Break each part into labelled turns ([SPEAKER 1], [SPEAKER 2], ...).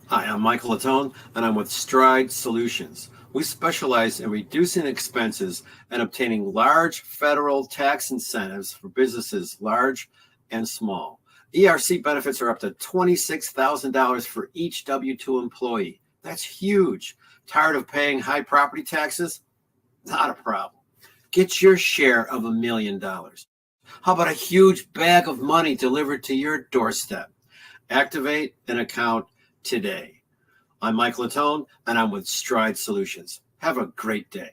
[SPEAKER 1] Hi, I'm Michael Latone, and I'm with Stride Solutions. We specialize in reducing expenses and obtaining large federal tax incentives for businesses large and small. ERC benefits are up to $26,000 for each W-2 employee. That's huge. Tired of paying high property taxes? Not a problem. Get your share of $1 million. How about a huge bag of money delivered to your doorstep? Activate an account today. I'm Mike Latone, and I'm with Stride Solutions. Have a great day.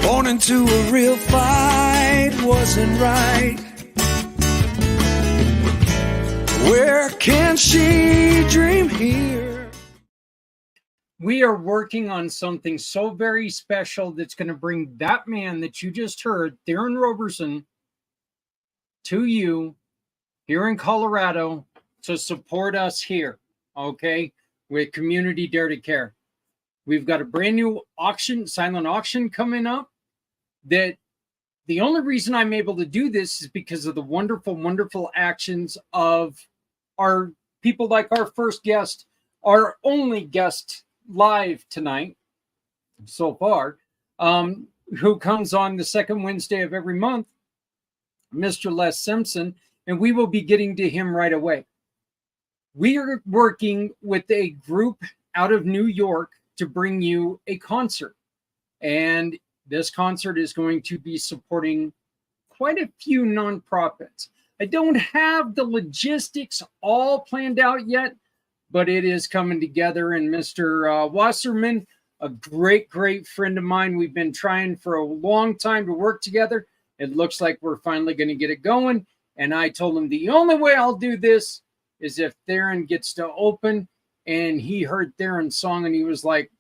[SPEAKER 2] Born into a real fight wasn't right. Where can she dream here?
[SPEAKER 3] We are working on something so very special that's going to bring that man that you just heard, Theron Roberson, to you here in Colorado to support us here, okay, with Community Dare to Care. We've got a brand new auction, silent auction coming up. That the only reason I'm able to do this is because of the wonderful, wonderful actions of our people, like our first guest, our only guest live tonight so far, who comes on the second Wednesday of every month, Mr. Les Simpson, and we will be getting to him right away. We are working with a group out of New York to bring you a concert, and this concert is going to be supporting quite a few nonprofits. I don't have the logistics all planned out yet, but it is coming together. And Mr. Wasserman, a great, great friend of mine, we've been trying for a long time to work together. It looks like we're finally going to get it going. And I told him the only way I'll do this is if Theron gets to open. And he heard Theron's song and he was like,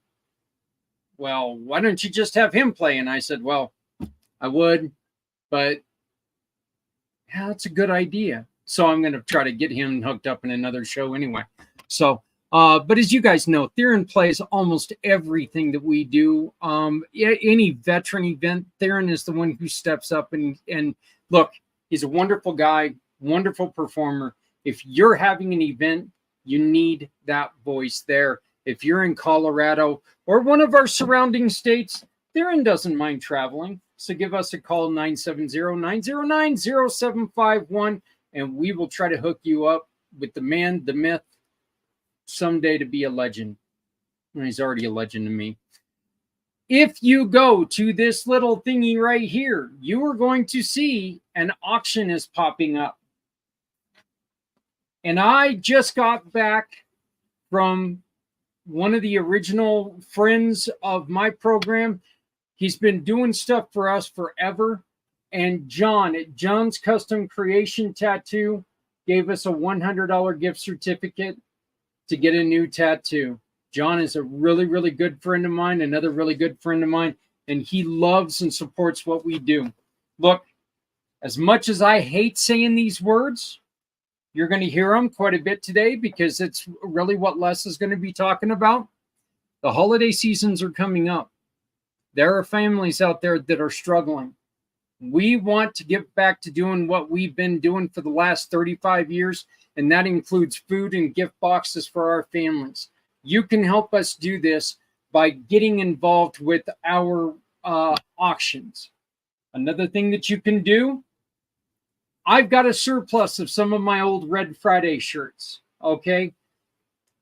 [SPEAKER 3] well, why don't you just have him play? And I said, well, I would, but yeah, that's a good idea. So I'm going to try to get him hooked up in another show anyway. So, but as you guys know, Theron plays almost everything that we do. Any veteran event, Theron is the one who steps up and look, he's a wonderful guy, wonderful performer. If you're having an event, you need that voice there. If you're in Colorado or one of our surrounding states, Theron doesn't mind traveling. So give us a call, 970-909-0751, and we will try to hook you up with the man, the myth, someday to be a legend. Well, he's already a legend to me. If you go to this little thingy right here, you are going to see an auction is popping up. And I just got back from one of the original friends of my program. He's been doing stuff for us forever. And John at John's Custom Creation Tattoo gave us a $100 gift certificate to get a new tattoo. John is a really, really good friend of mine, another really good friend of mine, and he loves and supports what we do. Look, as much as I hate saying these words, you're going to hear them quite a bit today because it's really what Les is going to be talking about. The holiday seasons are coming up. There are families out there that are struggling. We want to get back to doing what we've been doing for the last 35 years, and that includes food and gift boxes for our families. You can help us do this by getting involved with our auctions. Another thing that you can do I've got a surplus of some of my old Red Friday shirts. Okay.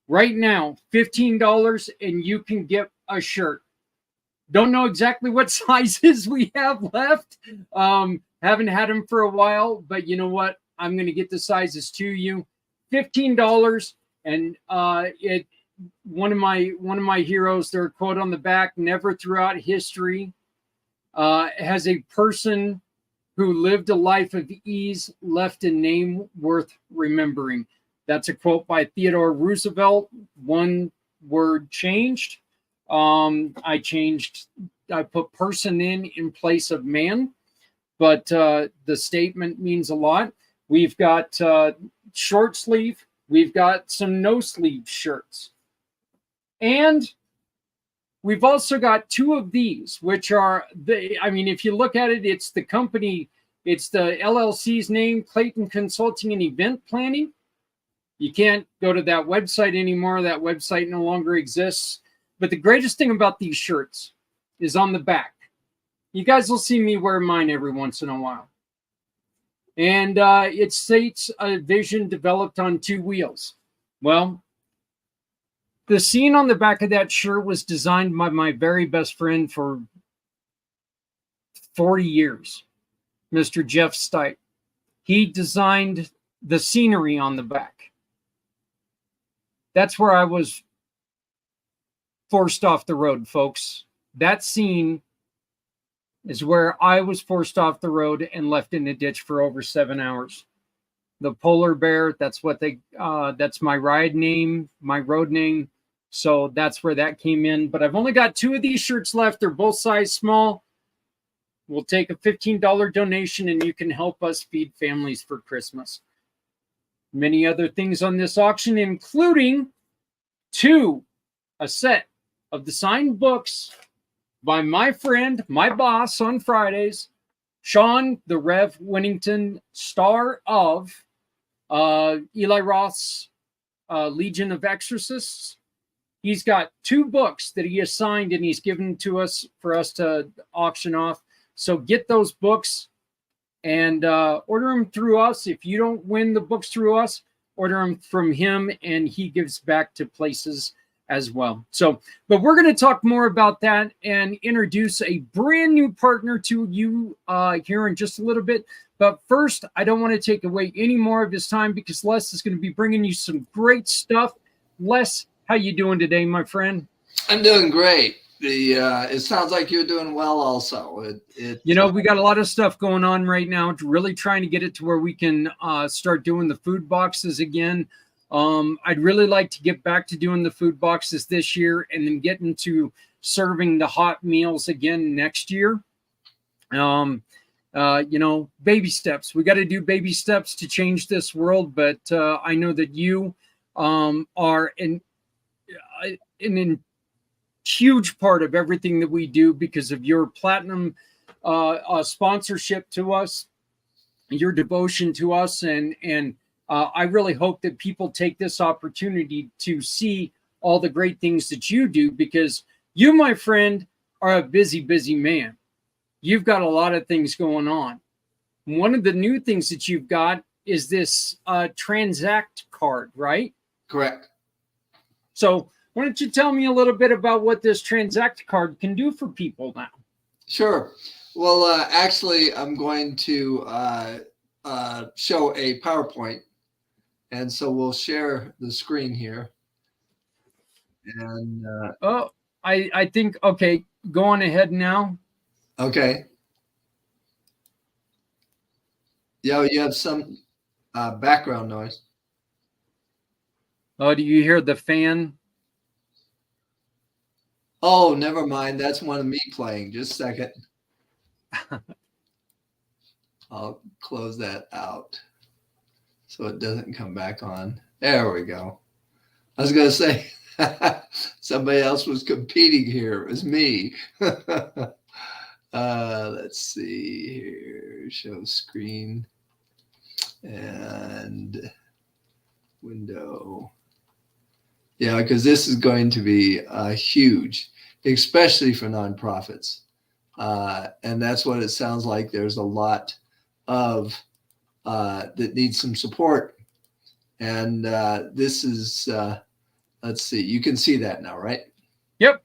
[SPEAKER 3] Right now, $15 and you can get a shirt. Don't know exactly what sizes we have left. Haven't had them for a while, but you know what? I'm going to get the sizes to you. $15, and it one of my heroes. Their quote on the back: "Never throughout history has a person who lived a life of ease left a name worth remembering." That's a quote by Theodore Roosevelt. One word changed. I put person in place of man, but the statement means a lot. We've got short sleeve, we've got some no sleeve shirts, and we've also got two of these, which are if you look at it, it's the company, it's the LLC's name, Clayton Consulting and Event Planning. You can't go to that website anymore. That website no longer exists. But the greatest thing about these shirts is on the back. You guys will see me wear mine every once in a while. And it states a vision developed on two wheels. Well, the scene on the back of that shirt was designed by my very best friend for 40 years, Mr. Jeff Stipe. He designed the scenery on the back. That's where I was forced off the road, folks. That scene is where I was forced off the road and left in a ditch for over 7 hours. The polar bear, that's my ride name, my road name. So that's where that came in. But I've only got two of these shirts left. They're both size small. We'll take a $15 donation and you can help us feed families for Christmas. Many other things on this auction, including a set of the signed books by my friend, my boss on Fridays, Sean the Rev Winnington, star of Eli Roth's Legion of Exorcists. He's got 2 books that he has signed and he's given to us for us to auction off. So get those books and order them through us. If you don't win the books through us, order them from him and he gives back to places as well. So, but we're going to talk more about that and introduce a brand new partner to you here in just a little bit. But first, I don't want to take away any more of his time because Les is going to be bringing you some great stuff. Les, how you doing today, my friend?
[SPEAKER 4] I'm doing great. It sounds like you're doing well also.
[SPEAKER 3] We got a lot of stuff going on right now, really trying to get it to where we can start doing the food boxes again. I'd really like to get back to doing the food boxes this year and then get into serving the hot meals again next year. Baby steps. We got to do baby steps to change this world, but I know that you are an huge part of everything that we do because of your platinum sponsorship to us, your devotion to us, and I really hope that people take this opportunity to see all the great things that you do because you, my friend, are a busy, busy man. You've got a lot of things going on. One of the new things that you've got is this Transact card, right?
[SPEAKER 4] Correct.
[SPEAKER 3] So why don't you tell me a little bit about what this Transact card can do for people now?
[SPEAKER 4] Sure. Well, actually, I'm going to show a PowerPoint. And so we'll share the screen here. And
[SPEAKER 3] I think, okay, go on ahead now.
[SPEAKER 4] Okay. Yeah, you have some background noise.
[SPEAKER 3] Oh, do you hear the fan?
[SPEAKER 4] Oh, never mind. That's one of me playing. Just a second. I'll close that out so it doesn't come back on. There we go. I was going to say somebody else was competing here. It was me. Let's see here. Show screen and window. Yeah, because this is going to be huge, especially for nonprofits. And that's what it sounds like. There's a lot of that need some support. And this is, let's see, you can see that now, right?
[SPEAKER 3] Yep.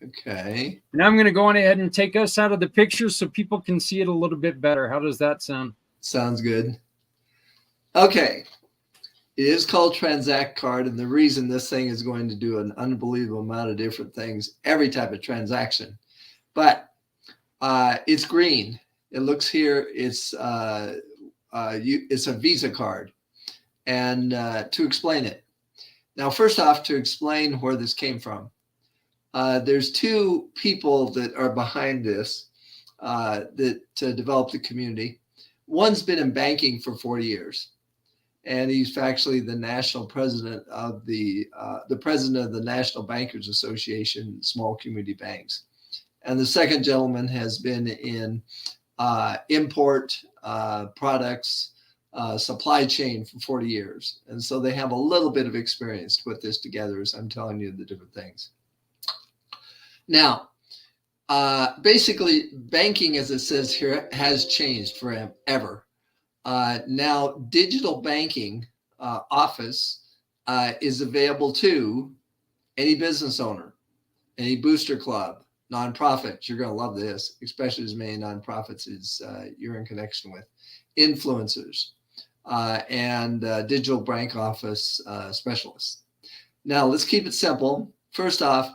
[SPEAKER 4] Okay.
[SPEAKER 3] And I'm going to go on ahead and take us out of the picture so people can see it a little bit better. How does that sound?
[SPEAKER 4] Sounds good. Okay. It is called Transact Card, and the reason this thing is going to do an unbelievable amount of different things, every type of transaction, but it's green. It looks here, it's a Visa card. And to explain it. Now, first off, to explain where this came from, there's two people that are behind this that developed the community. One's been in banking for 40 years. And he's actually the national president of the president of the National Bankers Association, small community banks. And the second gentleman has been in import products, supply chain for 40 years. And so they have a little bit of experience to put this together as I'm telling you the different things. Now, basically, banking, as it says here, has changed forever. Now, digital banking office is available to any business owner, any booster club, nonprofit. You're going to love this, especially as many nonprofits as you're in connection with, influencers, and digital bank office specialists. Now, let's keep it simple. First off,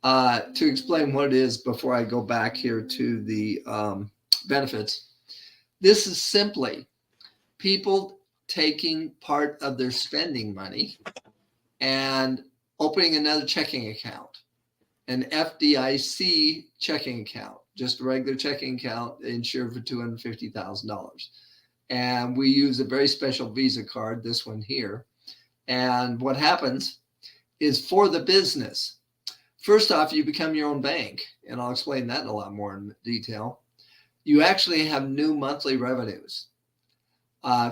[SPEAKER 4] to explain what it is before I go back here to the benefits, this is simply people taking part of their spending money and opening another checking account, an FDIC checking account, just a regular checking account insured for $250,000. And we use a very special Visa card, this one here. And what happens is for the business, first off, you become your own bank, and I'll explain that in a lot more in detail. You actually have new monthly revenues.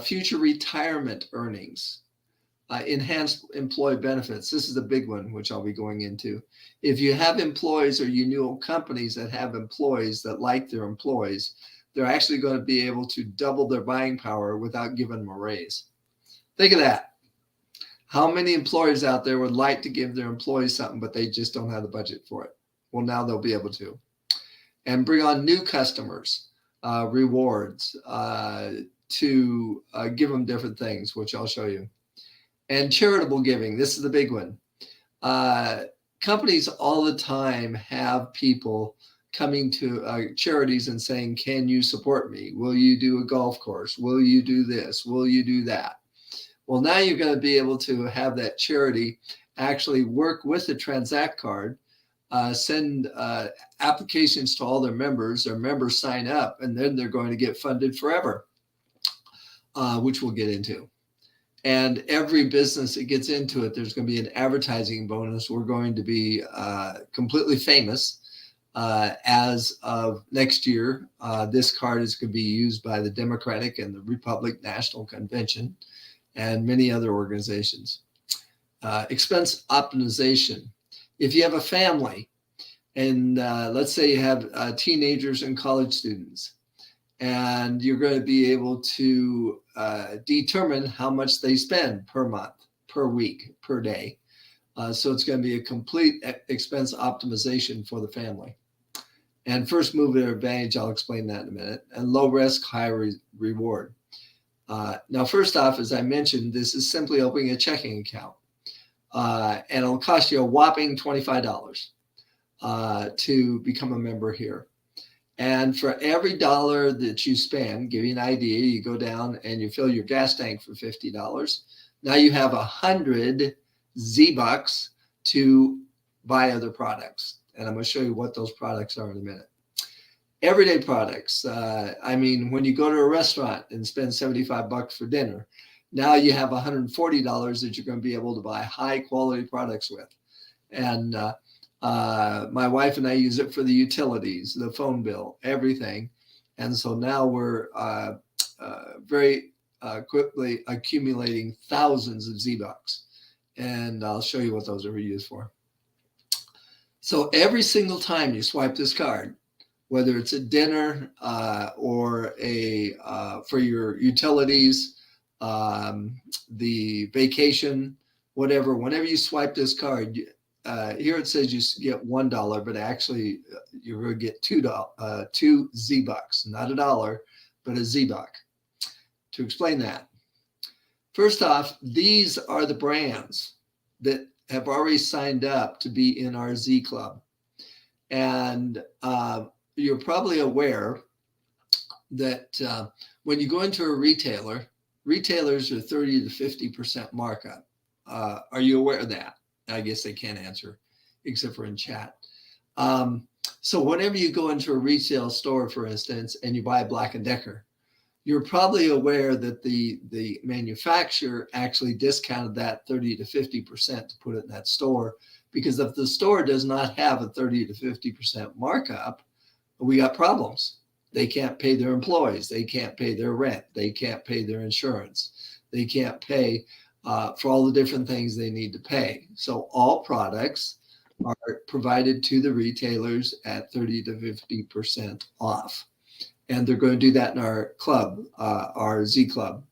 [SPEAKER 4] Future retirement earnings, enhanced employee benefits. This is the big one, which I'll be going into. If you have employees or you know companies that have employees that like their employees, they're actually going to be able to double their buying power without giving them a raise. Think of that. How many employers out there would like to give their employees something, but they just don't have the budget for it? Well, now they'll be able to. And bring on new customers, rewards, to give them different things, which I'll show you. And charitable giving, this is the big one. Companies all the time have people coming to charities and saying, can you support me? Will you do a golf course? Will you do this? Will you do that? Well, now you're going to be able to have that charity actually work with the Transact card, send applications to all their members sign up, and then they're going to get funded forever. Which we'll get into. And every business that gets into it, there's going to be an advertising bonus. We're going to be completely famous as of next year. This card is going to be used by the Democratic and the Republican National Convention and many other organizations. Expense optimization. If you have a family and let's say you have teenagers and college students, and you're going to be able to determine how much they spend per month, per week, per day. So it's going to be a complete expense optimization for the family. And first mover advantage, I'll explain that in a minute. And low risk, high reward. Now, first off, as I mentioned, this is simply opening a checking account. And it'll cost you a whopping $25 to become a member here. And for every dollar that you spend, give you an idea, you go down and you fill your gas tank for $50. Now you have 100 Z-Bucks to buy other products. And I'm going to show you what those products are in a minute. Everyday products. I mean, when you go to a restaurant and spend $75 for dinner, now you have $140 that you're going to be able to buy high quality products with. And my wife and I use it for the utilities, the phone bill, everything. And so now we're very quickly accumulating thousands of Z-Bucks. And I'll show you what those are used for. So every single time you swipe this card, whether it's a dinner or for your utilities, the vacation, whatever. Whenever you swipe this card, here it says you get $1, but actually you're going to get two Z-Bucks, not a dollar, but a Z-Buck. To explain that, first off, these are the brands that have already signed up to be in our Z Club. And you're probably aware that when you go into a retailer, retailers are 30 to 50% markup. Are you aware of that? I guess they can't answer, except for in chat. So whenever you go into a retail store, for instance, and you buy a Black & Decker, you're probably aware that the manufacturer actually discounted that 30 to 50% to put it in that store, because if the store does not have a 30 to 50% markup, we got problems. They can't pay their employees. They can't pay their rent. They can't pay their insurance. They can't pay for all the different things they need to pay. So all products are provided to the retailers at 30 to 50% off. And they're going to do that in our club, our Z Club,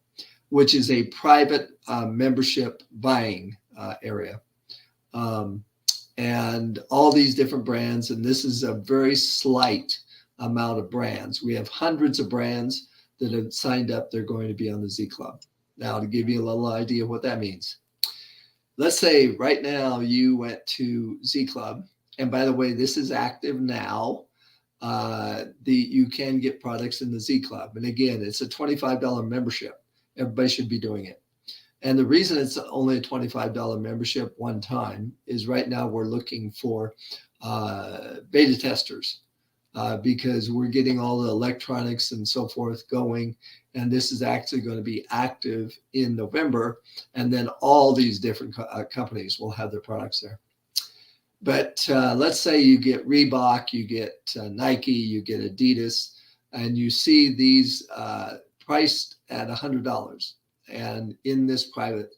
[SPEAKER 4] which is a private membership buying area. And all these different brands, and this is a very slight amount of brands. We have hundreds of brands that have signed up. They're going to be on the Z Club. Now, to give you a little idea of what that means. Let's say right now you went to Z Club, and by the way, this is active now. You can get products in the Z Club. And again, it's a $25 membership. Everybody should be doing it. And the reason it's only a $25 membership one time is right now we're looking for beta testers because we're getting all the electronics and so forth going. And this is actually going to be active in November. And then all these different companies will have their products there. But let's say you get Reebok, you get Nike, you get Adidas, and you see these priced at $100. And in this private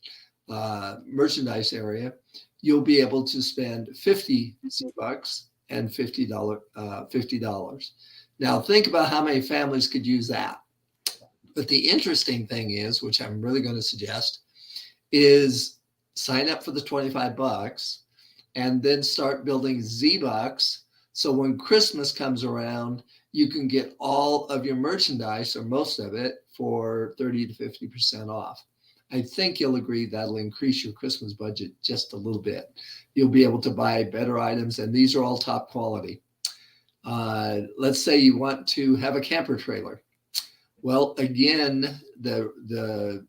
[SPEAKER 4] merchandise area, you'll be able to spend 50 Z-Bucks and $50. Now think about how many families could use that. But the interesting thing is, which I'm really going to suggest, is sign up for the $25 and then start building Z-Bucks. So when Christmas comes around, you can get all of your merchandise or most of it for 30 to 50% off. I think you'll agree that'll increase your Christmas budget just a little bit. You'll be able to buy better items, and these are all top quality. Let's say you want to have a camper trailer. Well, again, the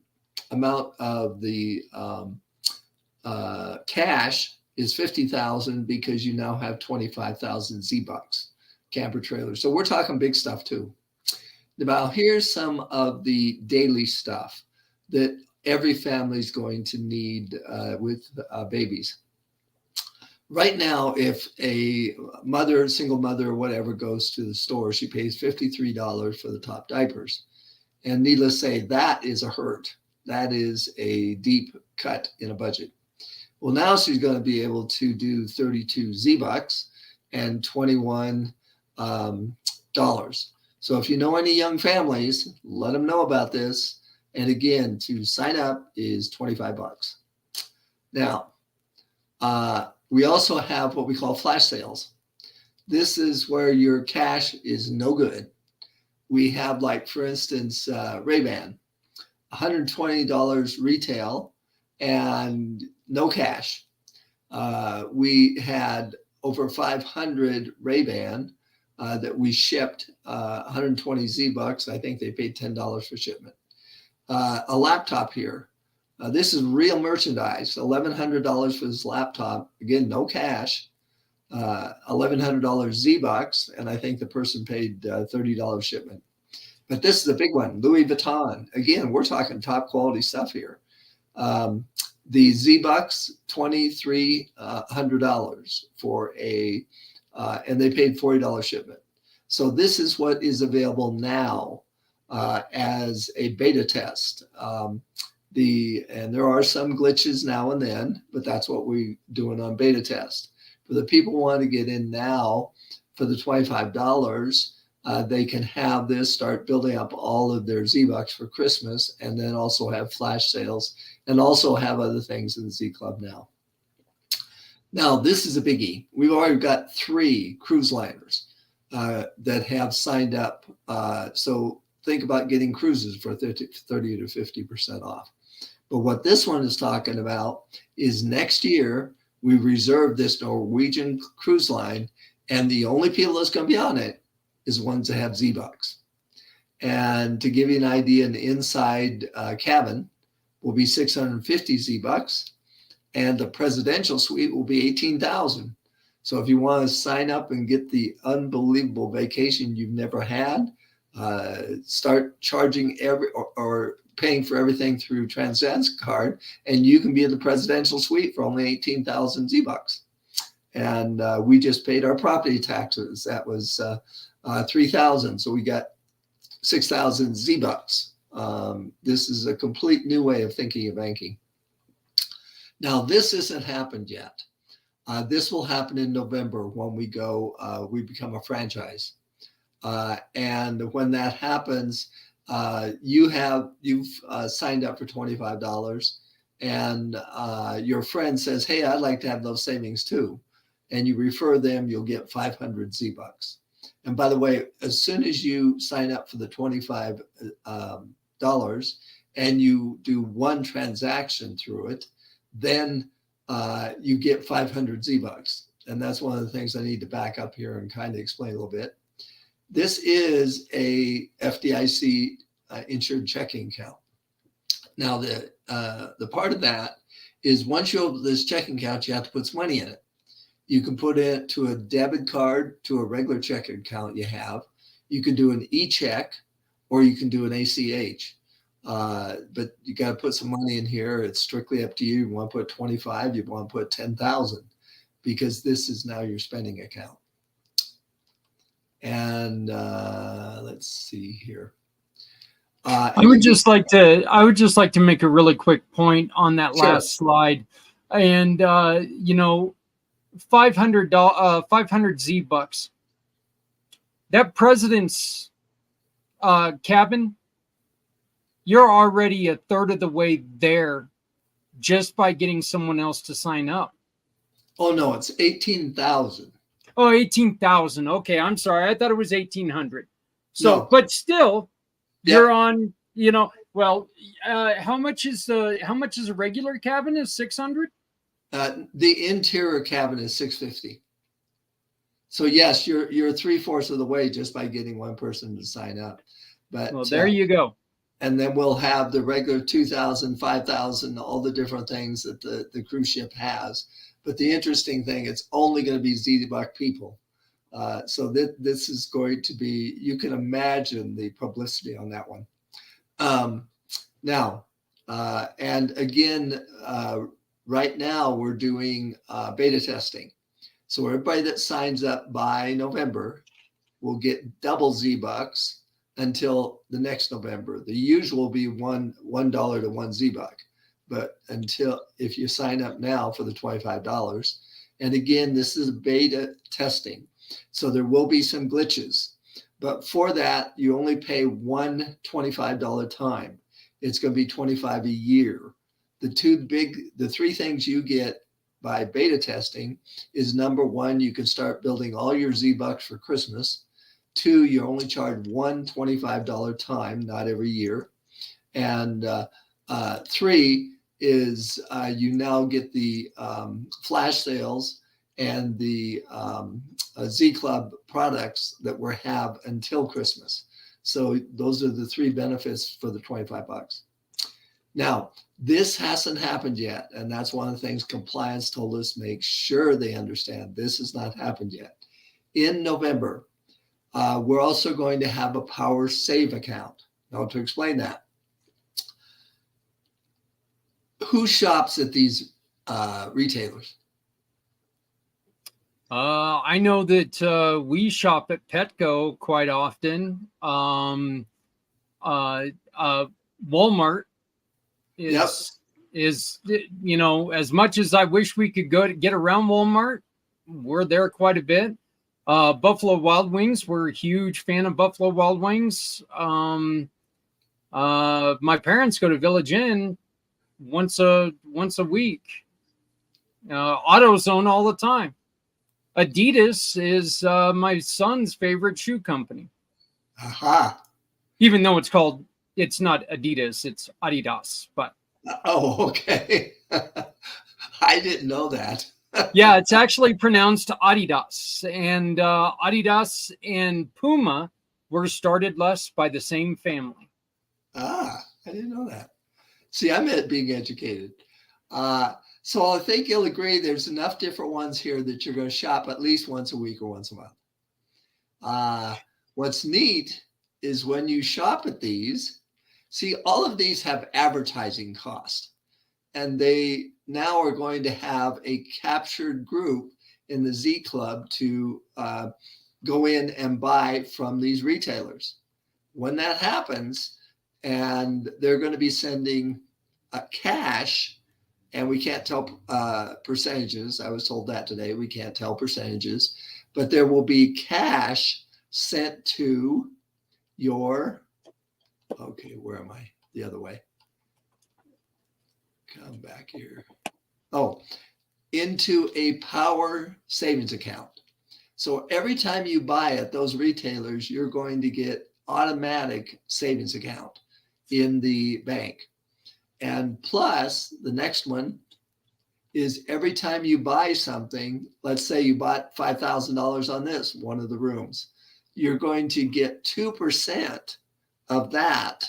[SPEAKER 4] amount of the cash is $50,000 because you now have 25,000 Z-Bucks camper trailers. So we're talking big stuff too. Now here's some of the daily stuff that every family is going to need with babies. Right now, if a mother, single mother or whatever goes to the store, she pays $53 for the top diapers. And needless to say, that is a hurt. That is a deep cut in a budget. Well, now she's going to be able to do 32 Z-Bucks and $21. So if you know any young families, let them know about this. And again, to sign up is $25. Now, we also have what we call flash sales. This is where your cash is no good. We have, like, for instance, Ray-Ban, $120 retail and no cash. We had over 500 Ray-Ban that we shipped, 120 Z-Bucks. I think they paid $10 for shipment. A laptop here. This is real merchandise, $1,100 for this laptop. Again, no cash, $1,100 Z-Bucks, and I think the person paid $30 shipment. But this is a big one, Louis Vuitton. Again, we're talking top quality stuff here. The Z-Bucks, $2,300 for a, and they paid $40 shipment. So this is what is available now as a beta test. And there are some glitches now and then, but that's what we're doing on beta test. For the people who want to get in now, for the $25, they can have this, start building up all of their Z-Bucks for Christmas, and then also have flash sales and also have other things in the Z Club now. Now, this is a biggie. We've already got 3 cruise liners that have signed up. So think about getting cruises for 30 to 50% off. But what this one is talking about is next year, we reserved this Norwegian cruise line, and the only people that's going to be on it is ones that have Z-Bucks. And to give you an idea, an inside cabin will be 650 Z-Bucks, and the presidential suite will be 18,000. So if you want to sign up and get the unbelievable vacation you've never had, start charging or paying for everything through Transcend's card, and you can be in the presidential suite for only 18,000 Z-Bucks. And we just paid our property taxes. That was 3,000. So we got 6,000 Z-Bucks. This is a complete new way of thinking of banking. Now, this hasn't happened yet. This will happen in November when we we become a franchise. And when that happens, you've signed up for $25, and your friend says, hey, I'd like to have those savings too. And you refer them, you'll get 500 Z-Bucks. And by the way, as soon as you sign up for the $25 and you do one transaction through it, then you get 500 Z-Bucks. And that's one of the things I need to back up here and kind of explain a little bit. This is a FDIC insured checking account. Now, the part of that is once you open this checking account, you have to put some money in it. You can put it to a debit card, to a regular checking account you have. You can do an e-check, or you can do an ACH. But you got to put some money in here. It's strictly up to you. You want to put 25, you want to put 10,000, because this is now your spending account. And let's see here.
[SPEAKER 3] I would just like to make a really quick point on that
[SPEAKER 4] Sure.
[SPEAKER 3] last slide. And 500 Z-Bucks. That president's cabin, you're already a third of the way there just by getting someone else to sign up.
[SPEAKER 4] Oh, no, it's 18,000.
[SPEAKER 3] Oh, 18,000. Okay, I'm sorry. I thought it was 1,800. So,
[SPEAKER 4] No.
[SPEAKER 3] but still,
[SPEAKER 4] Yep.
[SPEAKER 3] you're on, how much is a regular cabin? Is 600?
[SPEAKER 4] The interior cabin is 650. So yes, you're 3/4 of the way just by getting one person to sign up. But
[SPEAKER 3] Well, there you go.
[SPEAKER 4] And then we'll have the regular 2,000, 5,000, all the different things that the cruise ship has. But the interesting thing, it's only going to be Z-Buck people. So this is going to be, you can imagine the publicity on that one. Now, and again, right now we're doing beta testing. So everybody that signs up by November will get double Z-Bucks until the next November. The usual will be $1 to 1 Z-Buck. But if you sign up now for the $25, and again, this is beta testing, so there will be some glitches. But for that, you only pay one $25 time. It's going to be $25 a year. The 3 things you get by beta testing is, number 1, you can start building all your Z-Bucks for Christmas. 2, you only charge one $25 time, not every year. And 3 is you now get the flash sales and the Z Club products that we have until Christmas. So those are the 3 benefits for the $25. Now, this hasn't happened yet, and that's one of the things compliance told us, make sure they understand this has not happened yet. In November, we're also going to have a Power Save account. Now, to explain that, who shops at these retailers?
[SPEAKER 3] I know that we shop at Petco quite often. Walmart is as much as I wish we could go to get around Walmart, we're there quite a bit. Buffalo Wild Wings. We're a huge fan of Buffalo Wild Wings. My parents go to Village Inn once a week. AutoZone all the time. Adidas is my son's favorite shoe company.
[SPEAKER 4] Aha.
[SPEAKER 3] Even though it's not Adidas, it's Adidas. But
[SPEAKER 4] Oh, okay. I didn't know that.
[SPEAKER 3] yeah, it's actually pronounced Adidas. And Adidas and Puma were started less by the same family.
[SPEAKER 4] I didn't know that. See, I'm at being educated. So I think you'll agree there's enough different ones here that you're going to shop at least once a week or once a month. What's neat is when you shop at these, see, all of these have advertising cost, and they now are going to have a captured group in the Z Club to go in and buy from these retailers. When that happens, and they're going to be sending cash, and we can't tell percentages. I was told that today. We can't tell percentages, but there will be cash sent to your, okay, where am I? The other way. Come back here. Oh, into a Power savings account. So every time you buy at those retailers, you're going to get automatic savings account in the bank. And plus, the next one is every time you buy something, let's say you bought $5,000 on this, one of the rooms, you're going to get 2% of that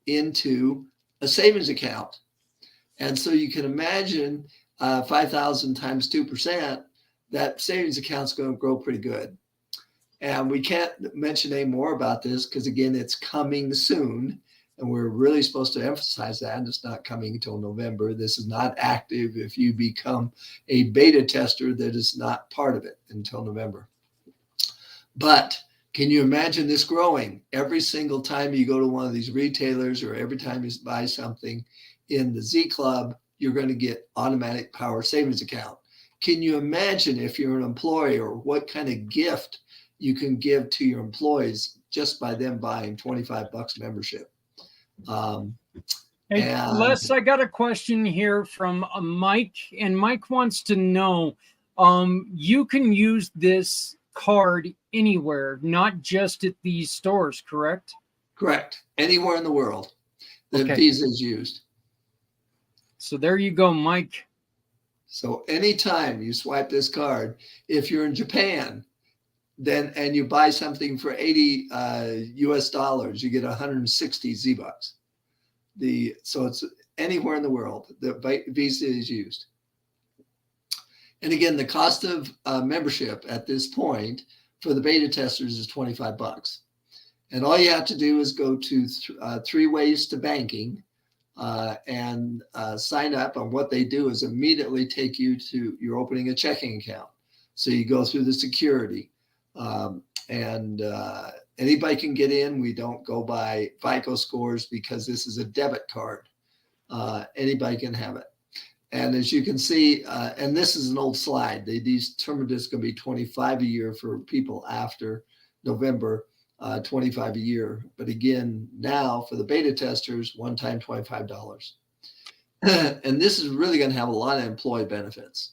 [SPEAKER 4] into a savings account. And so you can imagine 5,000 times 2%, that savings account's going to grow pretty good. And we can't mention any more about this because, again, it's coming soon. And we're really supposed to emphasize that. It's not coming until November. This is not active if you become a beta tester that is not part of it until November. But can you imagine this growing? Every single time you go to one of these retailers or every time you buy something in the Z Club, you're going to get automatic Power savings account. Can you imagine if you're an employee or what kind of gift you can give to your employees just by them buying $25 membership?
[SPEAKER 3] Hey, Les, I got a question here from Mike, and Mike wants to know, you can use this card anywhere, not just at these stores, correct?
[SPEAKER 4] Correct. Anywhere in the world that Visa is used.
[SPEAKER 3] So there you go, Mike.
[SPEAKER 4] So anytime you swipe this card, if you're in Japan, then and you buy something for 80 US dollars, you get 160 Z bucks. So it's anywhere in the world that Visa is used. And again, the cost of membership at this point for the beta testers is $25. And all you have to do is go to 3 ways to banking and sign up. And what they do is immediately take you to you're opening a checking account. So you go through the security. Anybody can get in. We don't go by FICO scores because this is a debit card. Anybody can have it. And as you can see, and this is an old slide, these determined it's going to be $25 a year for people after November, $25 a year. But again, now for the beta testers, one time $25. And this is really going to have a lot of employee benefits.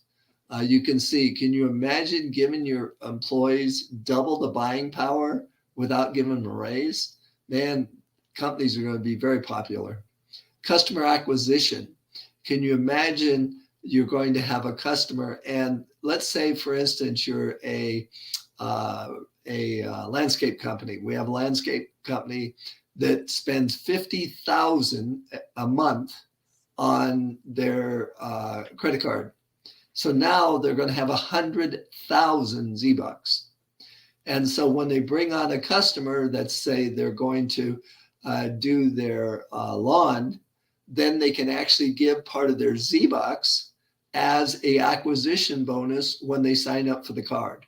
[SPEAKER 4] You can see, can you imagine giving your employees double the buying power without giving them a raise? Man, companies are going to be very popular. Customer acquisition. Can you imagine you're going to have a customer and let's say, for instance, you're a landscape company. We have a landscape company that spends $50,000 a month on their credit card. So now they're going to have 100,000 Z bucks. And so when they bring on a customer that say they're going to do their lawn, then they can actually give part of their Z bucks as a acquisition bonus when they sign up for the card.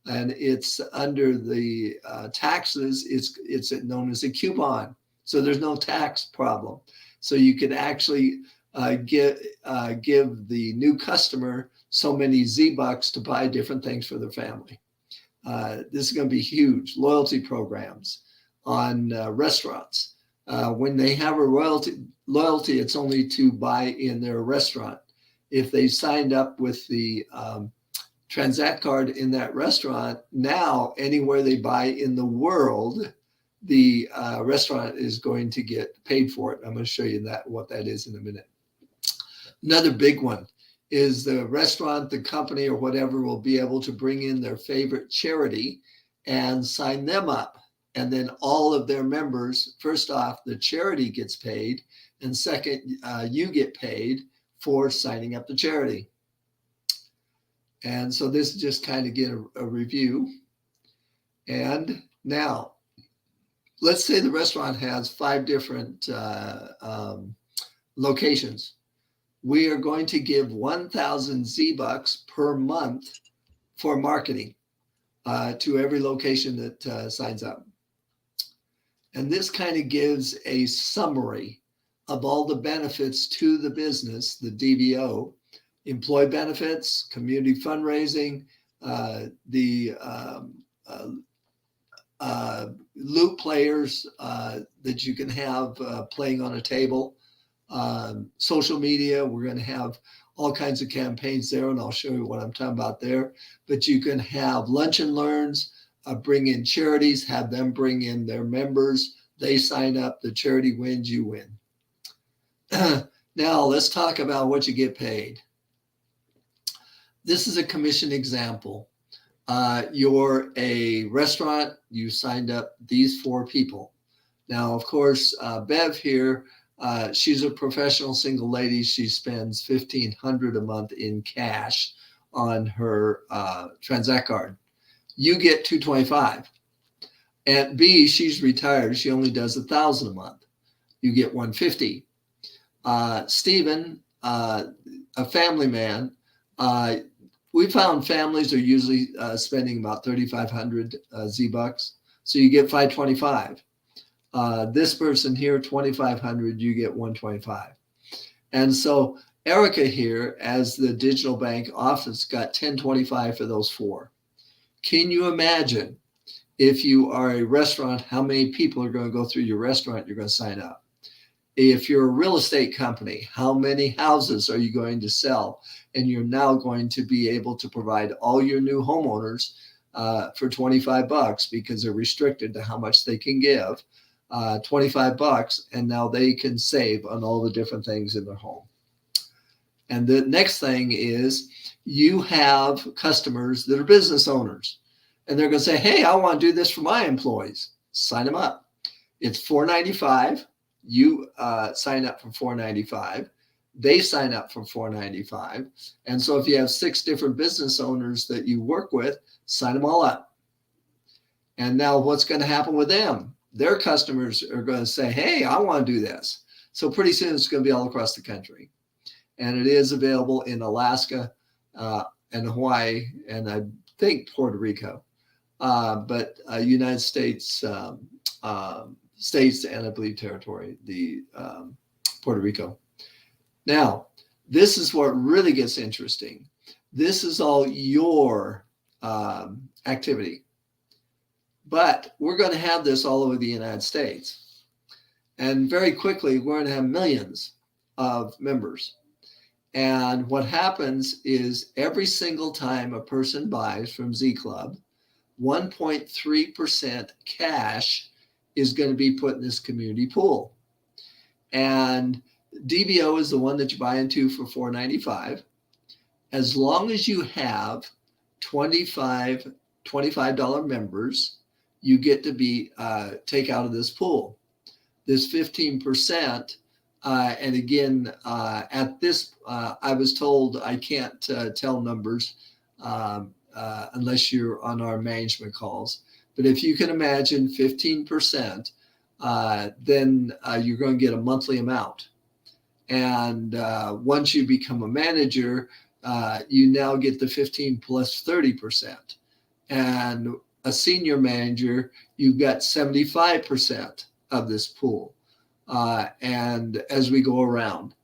[SPEAKER 4] And it's under the taxes, it's known as a coupon. So there's no tax problem. So you can actually give the new customer so many Z bucks to buy different things for their family. This is going to be huge. Loyalty programs on restaurants. When they have a loyalty, it's only to buy in their restaurant. If they signed up with the Transact card in that restaurant, now anywhere they buy in the world, the restaurant is going to get paid for it. I'm going to show you what that is in a minute. Another big one is the restaurant, the company, or whatever will be able to bring in their favorite charity and sign them up. And then all of their members, first off, the charity gets paid. And second, you get paid for signing up the charity. And so this is just kind of get a review. And now, let's say the restaurant has 5 different locations. We are going to give 1,000 Z-Bucks per month for marketing to every location that signs up. And this kind of gives a summary of all the benefits to the business, the DBO, employee benefits, community fundraising, the loop players that you can have playing on a table, social media. We're going to have all kinds of campaigns there, and I'll show you what I'm talking about there. But you can have lunch and learns, bring in charities, have them bring in their members. They sign up, the charity wins, you win. Now let's talk about what you get paid. This is a commission example. You're a restaurant, you signed up these 4 people. Now, of course, Bev here, she's a professional single lady. She spends $1,500 a month in cash on her Transact card. You get $225. And B, she's retired. She only does $1,000 a month. You get $150. Stephen, a family man, we found families are usually spending about 3,500 Z-Bucks. So you get 525. This person here, 2,500, you get 125. And so Erica here, as the digital bank office, got 1025 for those 4. Can you imagine if you are a restaurant, how many people are going to go through your restaurant you're going to sign up? If you're a real estate company, how many houses are you going to sell? And you're now going to be able to provide all your new homeowners for $25 because they're restricted to how much they can give. $25, and now they can save on all the different things in their home. And the next thing is you have customers that are business owners, and they're going to say, hey, I want to do this for my employees. Sign them up. It's $495. You sign up for $495. They sign up for $495. And so if you have 6 different business owners that you work with, sign them all up. And now what's going to happen with them? Their customers are going to say, hey, I want to do this. So pretty soon it's going to be all across the country. And it is available in Alaska and Hawaii, and I think Puerto Rico, but United States, states, and I believe territory, the Puerto Rico. Now, this is what really gets interesting. This is all your activity. But we're going to have this all over the United States. And very quickly, we're going to have millions of members. And what happens is every single time a person buys from Z Club, 1.3% cash is going to be put in this community pool. And DBO is the one that you buy into for $495. As long as you have $25 members, you get to be take out of this pool. This 15%, and again, at this, I was told I can't tell numbers unless you're on our management calls. But if you can imagine 15%, then you're going to get a monthly amount. And once you become a manager, you now get the 15 plus 30%. And a senior manager, you've got 75% of this pool. And as we go around.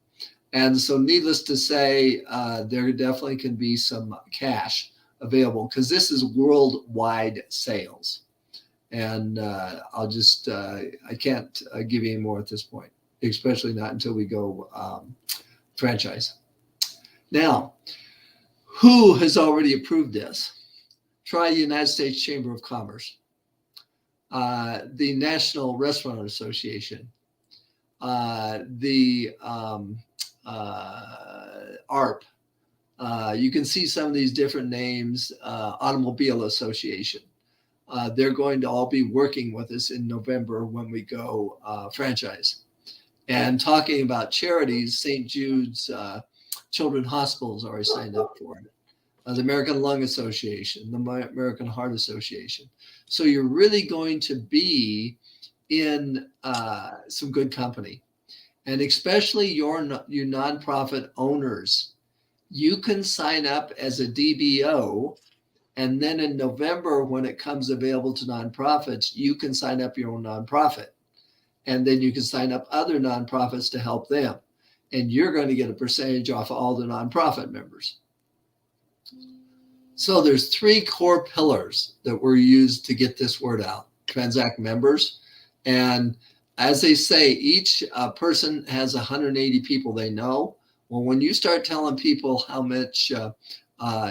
[SPEAKER 4] And so needless to say, there definitely can be some cash available, because this is worldwide sales. And I'll just, I can't give you any more at this point, especially not until we go franchise. Now, who has already approved this? Try the United States Chamber of Commerce, the National Restaurant Association, the ARP. You can see some of these different names, Automobile Association. They're going to all be working with us in November when we go franchise. And talking about charities, St. Jude's Children's Hospitals already signed up for it. The American Lung Association, the American Heart Association. So you're really going to be in some good company. And especially you nonprofit owners, you can sign up as a DBO. And then in November, when it comes available to nonprofits, you can sign up your own nonprofit. And then you can sign up other nonprofits to help them. And you're going to get a percentage off all the nonprofit members. So there's 3 core pillars that were used to get this word out. Transact members. And as they say, each person has 180 people they know. Well, when you start telling people how much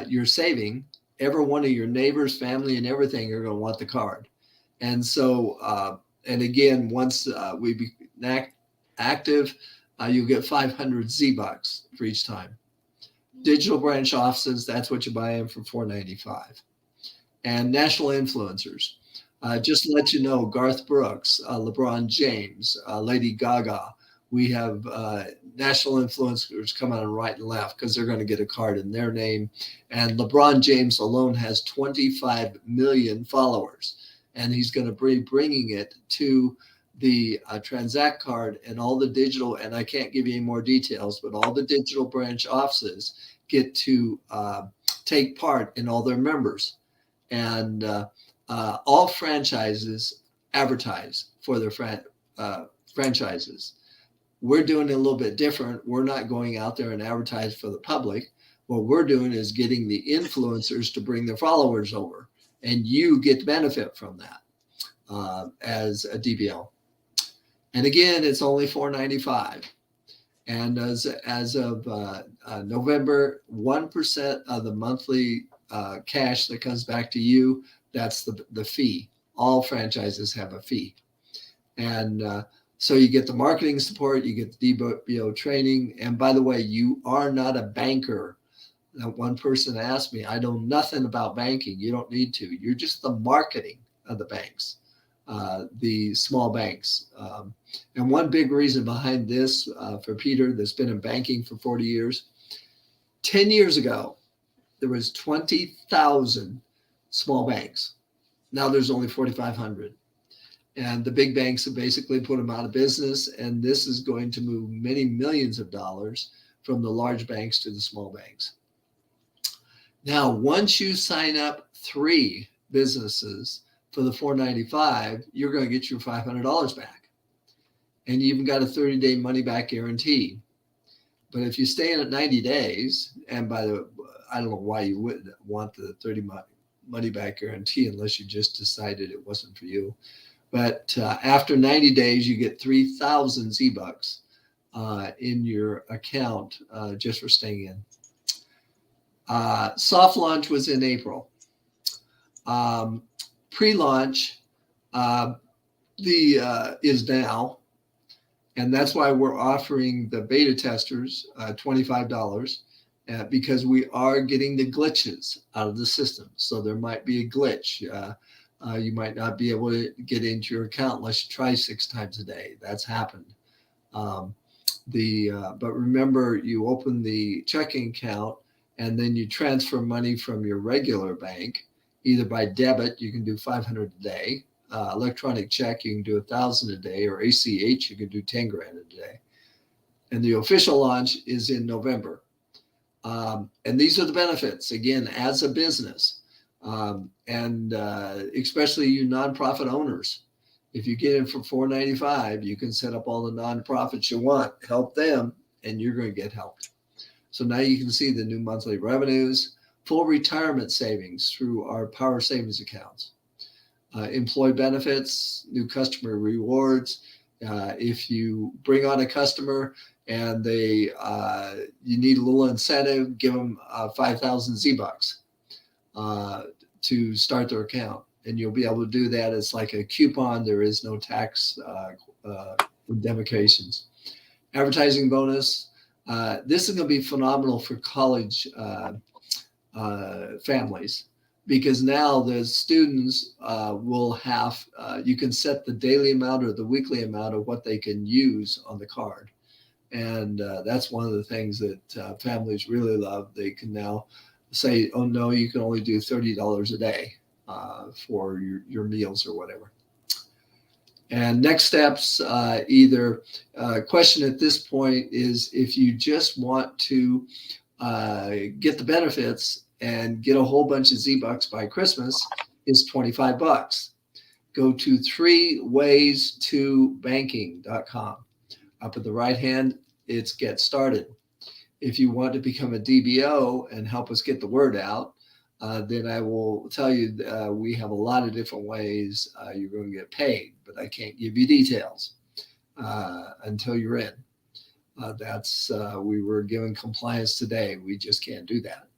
[SPEAKER 4] you're saving, every one of your neighbors, family, and everything are going to want the card. And so, and again, once we be active, you'll get 500 Z-Bucks for each time. Digital branch offices, that's what you buy in for $4.95. And national influencers. Just to let you know, Garth Brooks, LeBron James, Lady Gaga, we have national influencers coming on right and left because they're going to get a card in their name. And LeBron James alone has 25 million followers. And he's going to be bringing it to the Transact card and all the digital, and I can't give you any more details, but all the digital branch offices get to take part in all their members. And all franchises advertise for their franchises. We're doing it a little bit different. We're not going out there and advertise for the public. What we're doing is getting the influencers to bring their followers over, and you get to benefit from that as a DBL. And again, it's only $4.95. And as of November, 1% of the monthly cash that comes back to you, that's the fee. All franchises have a fee. And so you get the marketing support, you get the DBO training. And by the way, you are not a banker. Now, one person asked me, I know nothing about banking. You don't need to. You're just the marketing of the banks, the small banks. And one big reason behind this for Peter, that's been in banking for 40 years, 10 years ago, there was 20,000 small banks. Now there's only 4,500. And the big banks have basically put them out of business. And this is going to move many millions of dollars from the large banks to the small banks. Now, once you sign up 3 businesses for the $4.95, you're going to get your $500 back. And you even got a 30-day money-back guarantee. But if you stay in it 90 days, and I don't know why you wouldn't want the 30 money-back guarantee unless you just decided it wasn't for you. But after 90 days, you get 3,000 Z-Bucks in your account just for staying in. Soft launch was in April. Pre-launch is now, and that's why we're offering the beta testers $25 because we are getting the glitches out of the system. So there might be a glitch. You might not be able to get into your account unless you try 6 times a day. That's happened. But remember, you open the checking account and then you transfer money from your regular bank, either by debit, you can do 500 a day, electronic check, you can do 1,000 a day, or ACH, you can do 10 grand a day. And the official launch is in November. And these are the benefits, again, as a business. And especially you nonprofit owners. If you get in for $4.95, you can set up all the nonprofits you want, help them, and you're going to get helped. So now you can see the new monthly revenues full retirement savings through our power savings accounts, employee benefits, new customer rewards. If you bring on a customer and you need a little incentive, give them 5,000 Z-Bucks to start their account. And you'll be able to do that. It's like a coupon. There is no tax indemnifications. Advertising bonus. This is going to be phenomenal for college families, because now the students will have, you can set the daily amount or the weekly amount of what they can use on the card. And that's one of the things that families really love. They can now say, oh no, you can only do $30 a day for your meals or whatever. And next steps, either question at this point is, if you just want to get the benefits and get a whole bunch of Z-Bucks by Christmas, is $25. Go to 3ways2banking.com. Up at the right hand, it's Get Started. If you want to become a DBO and help us get the word out, then I will tell you we have a lot of different ways you're going to get paid, but I can't give you details until you're in. We were given compliance today. We just can't do that.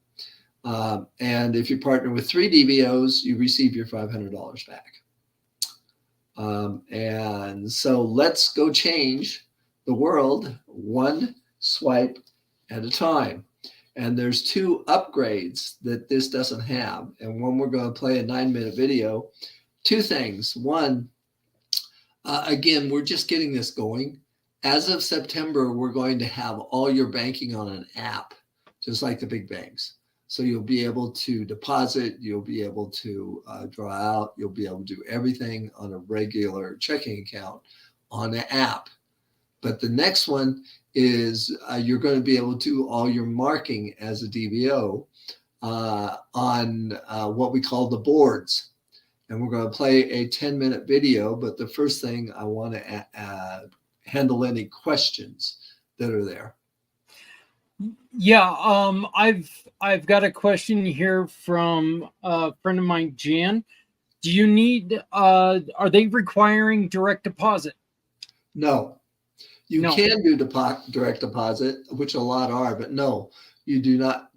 [SPEAKER 4] And if you partner with 3 DBOs, you receive your $500 back. And so let's go change the world one swipe at a time. And there's 2 upgrades that this doesn't have. And one, we're going to play a 9-minute video. 2 things. One, again, we're just getting this going. As of September, we're going to have all your banking on an app, just like the big banks. So you'll be able to deposit, you'll be able to draw out, you'll be able to do everything on a regular checking account on the app. But the next one is you're going to be able to do all your marking as a DBO on what we call the boards. And we're going to play a 10-minute video, but the first thing I want to handle any questions that are there.
[SPEAKER 3] Yeah, I've got a question here from a friend of mine, Jan. Do you need, are they requiring direct deposit?
[SPEAKER 4] No. You can do direct deposit, which a lot are, but no, you do not.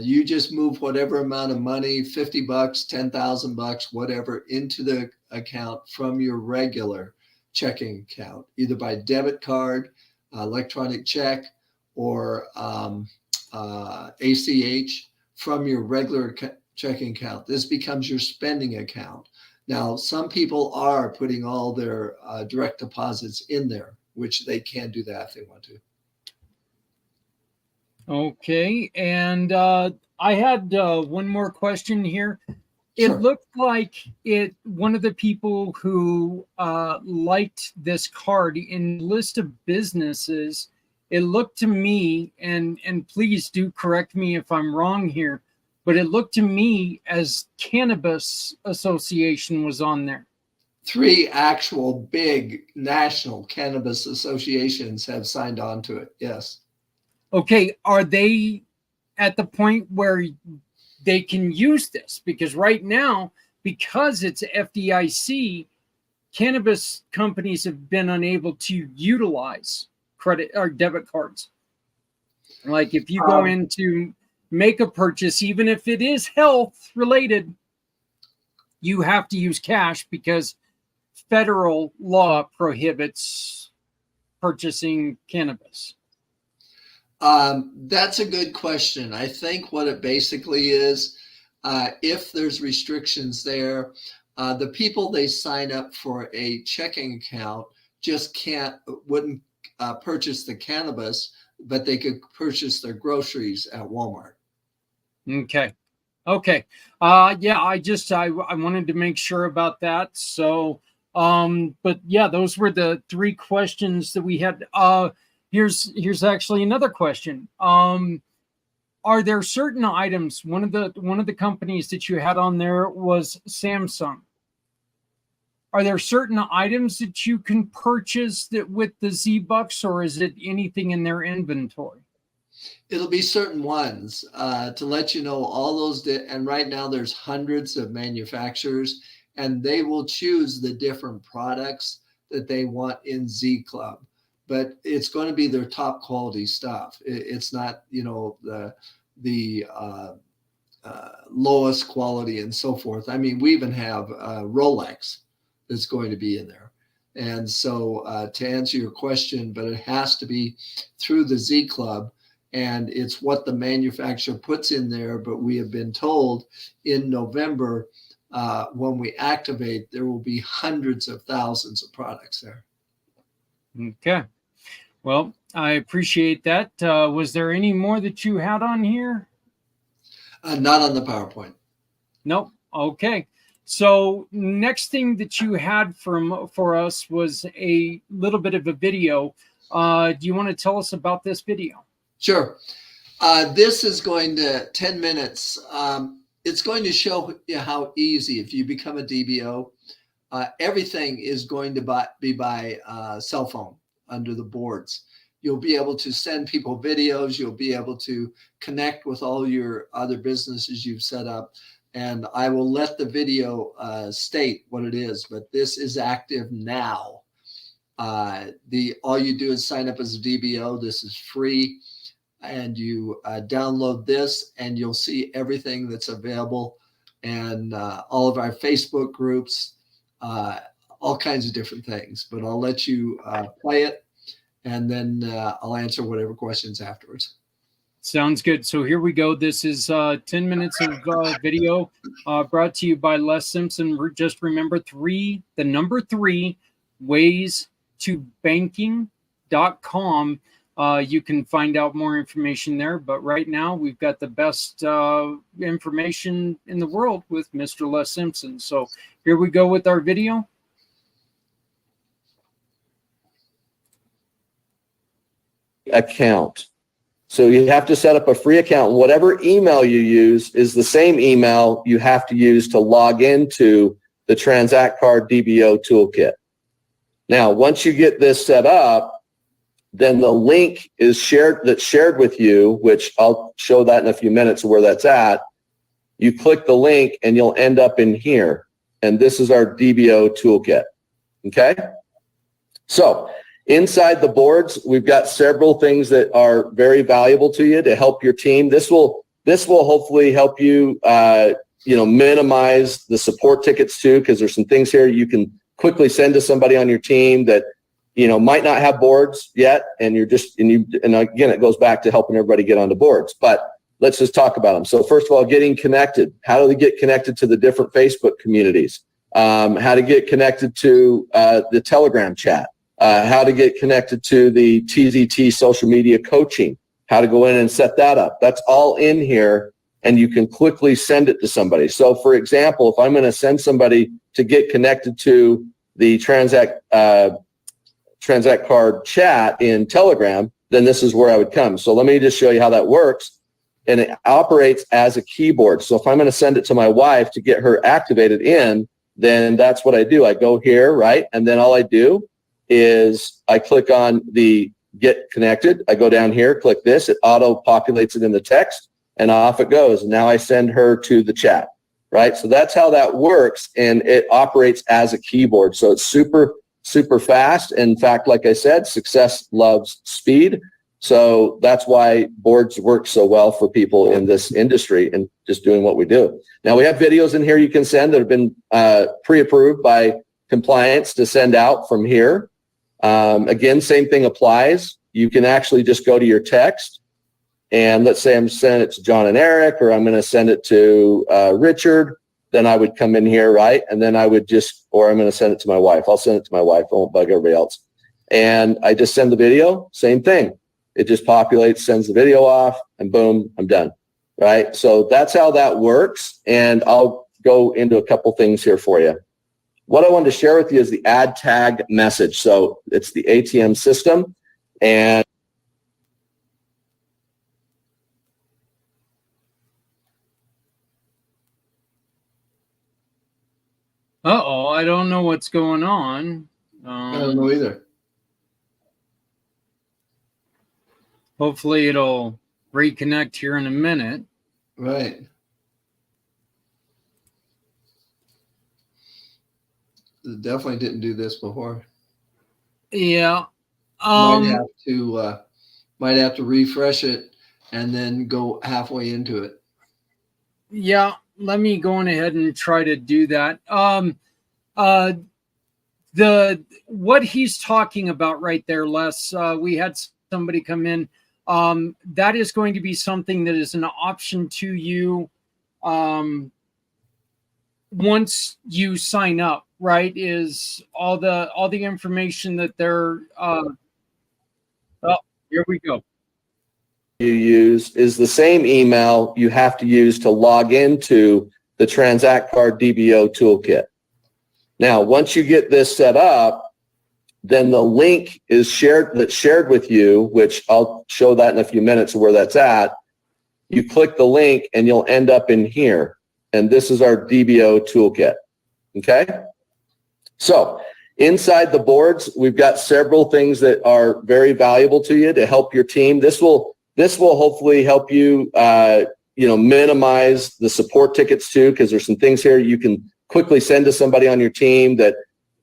[SPEAKER 4] You just move whatever amount of money, $50, $10,000, whatever, into the account from your regular checking account, either by debit card, electronic check, or ACH from your regular checking account. This becomes your spending account. Now, some people are putting all their direct deposits in there, which they can do that if they want to.
[SPEAKER 3] Okay, and I had one more question here. It
[SPEAKER 4] Sure.
[SPEAKER 3] looked like one of the people who liked this card in the list of businesses, it looked to me, and please do correct me if I'm wrong here, but it looked to me as Cannabis Association was on there.
[SPEAKER 4] 3 actual big national cannabis associations have signed on to it. Yes.
[SPEAKER 3] Okay, are they at the point where they can use this? Because right now, because it's FDIC, cannabis companies have been unable to utilize credit or debit cards. Like if you go in to make a purchase, even if it is health related, you have to use cash because federal law prohibits purchasing cannabis.
[SPEAKER 4] That's a good question. I think what it basically is, if there's restrictions there, the people they sign up for a checking account just wouldn't purchase the cannabis, but they could purchase their groceries at Walmart.
[SPEAKER 3] Okay. Yeah, I wanted to make sure about that. So, but yeah, those were the 3 questions that we had. Here's actually another question. Are there certain items? One of the companies that you had on there was Samsung. Are there certain items that you can purchase that with the Z-Bucks, or is it anything in their inventory?
[SPEAKER 4] It'll be certain ones to let you know all those. And right now there's hundreds of manufacturers, and they will choose the different products that they want in Z Club. But it's going to be their top quality stuff. It's not, the lowest quality and so forth. I mean, we even have Rolex that's going to be in there. And so to answer your question, but it has to be through the Z Club, and it's what the manufacturer puts in there. But we have been told in November, when we activate, there will be hundreds of thousands of products there.
[SPEAKER 3] Okay. Well, I appreciate that. Was there any more that you had on here?
[SPEAKER 4] Not on the PowerPoint.
[SPEAKER 3] Nope. Okay. So next thing that you had for us was a little bit of a video. Do you want to tell us about this video?
[SPEAKER 4] Sure. This is going to 10 minutes. It's going to show you how easy, if you become a DBO, everything is going to be by cell phone under the boards. You'll be able to send people videos. You'll be able to connect with all your other businesses you've set up. And I will let the video state what it is, but this is active now. All you do is sign up as a DBO. This is free. And you download this, and you'll see everything that's available, and all of our Facebook groups, all kinds of different things. But I'll let you play it, and then I'll answer whatever questions afterwards.
[SPEAKER 3] Sounds good. So here we go. This is 10 minutes of video brought to you by Les Simpson. Just remember the number 3, ways to banking.com. You can find out more information there. But right now, we've got the best information in the world with Mr. Les Simpson. So here we go with our video.
[SPEAKER 5] Account. So you have to set up a free account. Whatever email you use is the same email you have to use to log into the Transact Card DBO Toolkit. Now, once you get this set up, then the link is shared with you, which I'll show that in a few minutes where that's at. You click the link and you'll end up in here. And this is our DBO Toolkit. Okay? So inside the boards, we've got several things that are very valuable to you to help your team. This will hopefully help you, minimize the support tickets too, because there's some things here you can quickly send to somebody on your team that, might not have boards yet. And and again, it goes back to helping everybody get onto boards, but let's just talk about them. So first of all, getting connected. How do they get connected to the different Facebook communities? How to get connected to the Telegram chat. How to get connected to the TZT social media coaching, how to go in and set that up. That's all in here, and you can quickly send it to somebody. So for example, if I'm going to send somebody to get connected to the Transact Card chat in Telegram, then this is where I would come. So let me just show you how that works. And it operates as a keyboard. So if I'm going to send it to my wife to get her activated in, then that's what I do. I go here, right? And then all I do is I click on the get connected. I go down here, click this. It auto populates it in the text, and off it goes. And now I send her to the chat, right? So that's how that works, and it operates as a keyboard. So it's super, super fast. In fact, like I said, success loves speed. So that's why boards work so well for people in this industry and just doing what we do. Now we have videos in here you can send that have been pre-approved by compliance to send out from here. Again, same thing applies. You can actually just go to your text, and let's say I'm sending it to John and Eric, or I'm going to send it to Richard. Then I would come in here, right? And then I would or I'm going to send it to my wife. I'll send it to my wife. I won't bug everybody else. And I just send the video, same thing. It just populates, sends the video off, and boom, I'm done, right? So that's how that works. And I'll go into a couple things here for you. What I wanted to share with you is the add tag message. So it's the ATM system, and
[SPEAKER 3] I don't know what's going on.
[SPEAKER 4] I don't know either.
[SPEAKER 3] Hopefully it'll reconnect here in a minute.
[SPEAKER 4] Right. Definitely didn't do this before.
[SPEAKER 3] Yeah.
[SPEAKER 4] Might have to refresh it and then go halfway into it.
[SPEAKER 3] Yeah, let me go on ahead and try to do that. What he's talking about right there, Les, we had somebody come in. That is going to be something that is an option to you once you sign up, right? Is all the information that they're here we go.
[SPEAKER 5] You use is the same email you have to use to log into the Transact Card DBO toolkit. Now, once you get this set up, then the link is shared with you, which I'll show that in a few minutes of where that's at. You click the link and you'll end up in here. And this is our DBO toolkit. Okay? So inside the boards, we've got several things that are very valuable to you to help your team. This will hopefully help you, minimize the support tickets too, because there's some things here you can quickly send to somebody on your team that,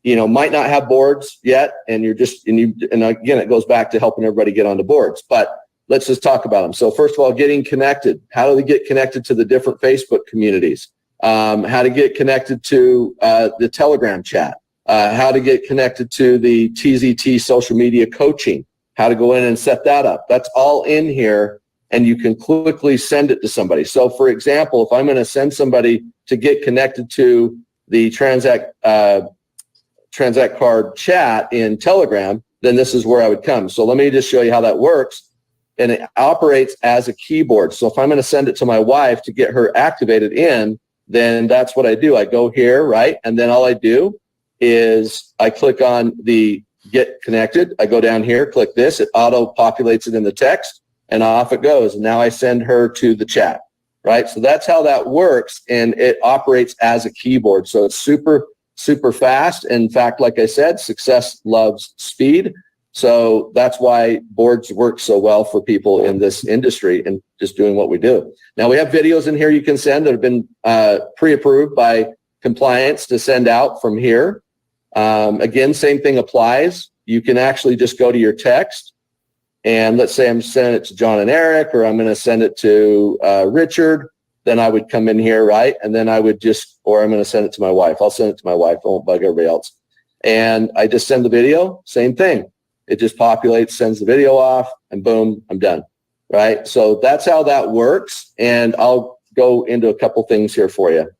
[SPEAKER 5] might not have boards yet. And and again, it goes back to helping everybody get onto boards, but let's just talk about them. So first of all, getting connected. How do they get connected to the different Facebook communities? How to get connected to the Telegram chat. How to get connected to the TZT social media coaching. How to go in and set that up. That's all in here, and you can quickly send it to somebody. So for example, if I'm going to send somebody to get connected to the Transact Card chat in Telegram, then this is where I would come. So let me just show you how that works. And it operates as a keyboard. So if I'm going to send it to my wife to get her activated in, then that's what I do. I go here, right? And then all I do is I click on the get connected. I go down here, click this. It auto populates it in the text, and off it goes. And now I send her to the chat, right? So that's how that works. And it operates as a keyboard. So it's super, super fast. In fact, like I said, success loves speed. So that's why boards work so well for people in this industry and just doing what we do. Now we have videos in here you can send that have been pre-approved by compliance to send out from here. Again, same thing applies. You can actually just go to your text, and let's say I'm sending it to John and Eric, or I'm going to send it to Richard. Then I would come in here, right? And then I would or I'm going to send it to my wife. I'll send it to my wife. I won't bug everybody else. And I just send the video, same thing. It just populates, sends the video off, and boom, I'm done, right? So that's how that works, and I'll go into a couple things here for you.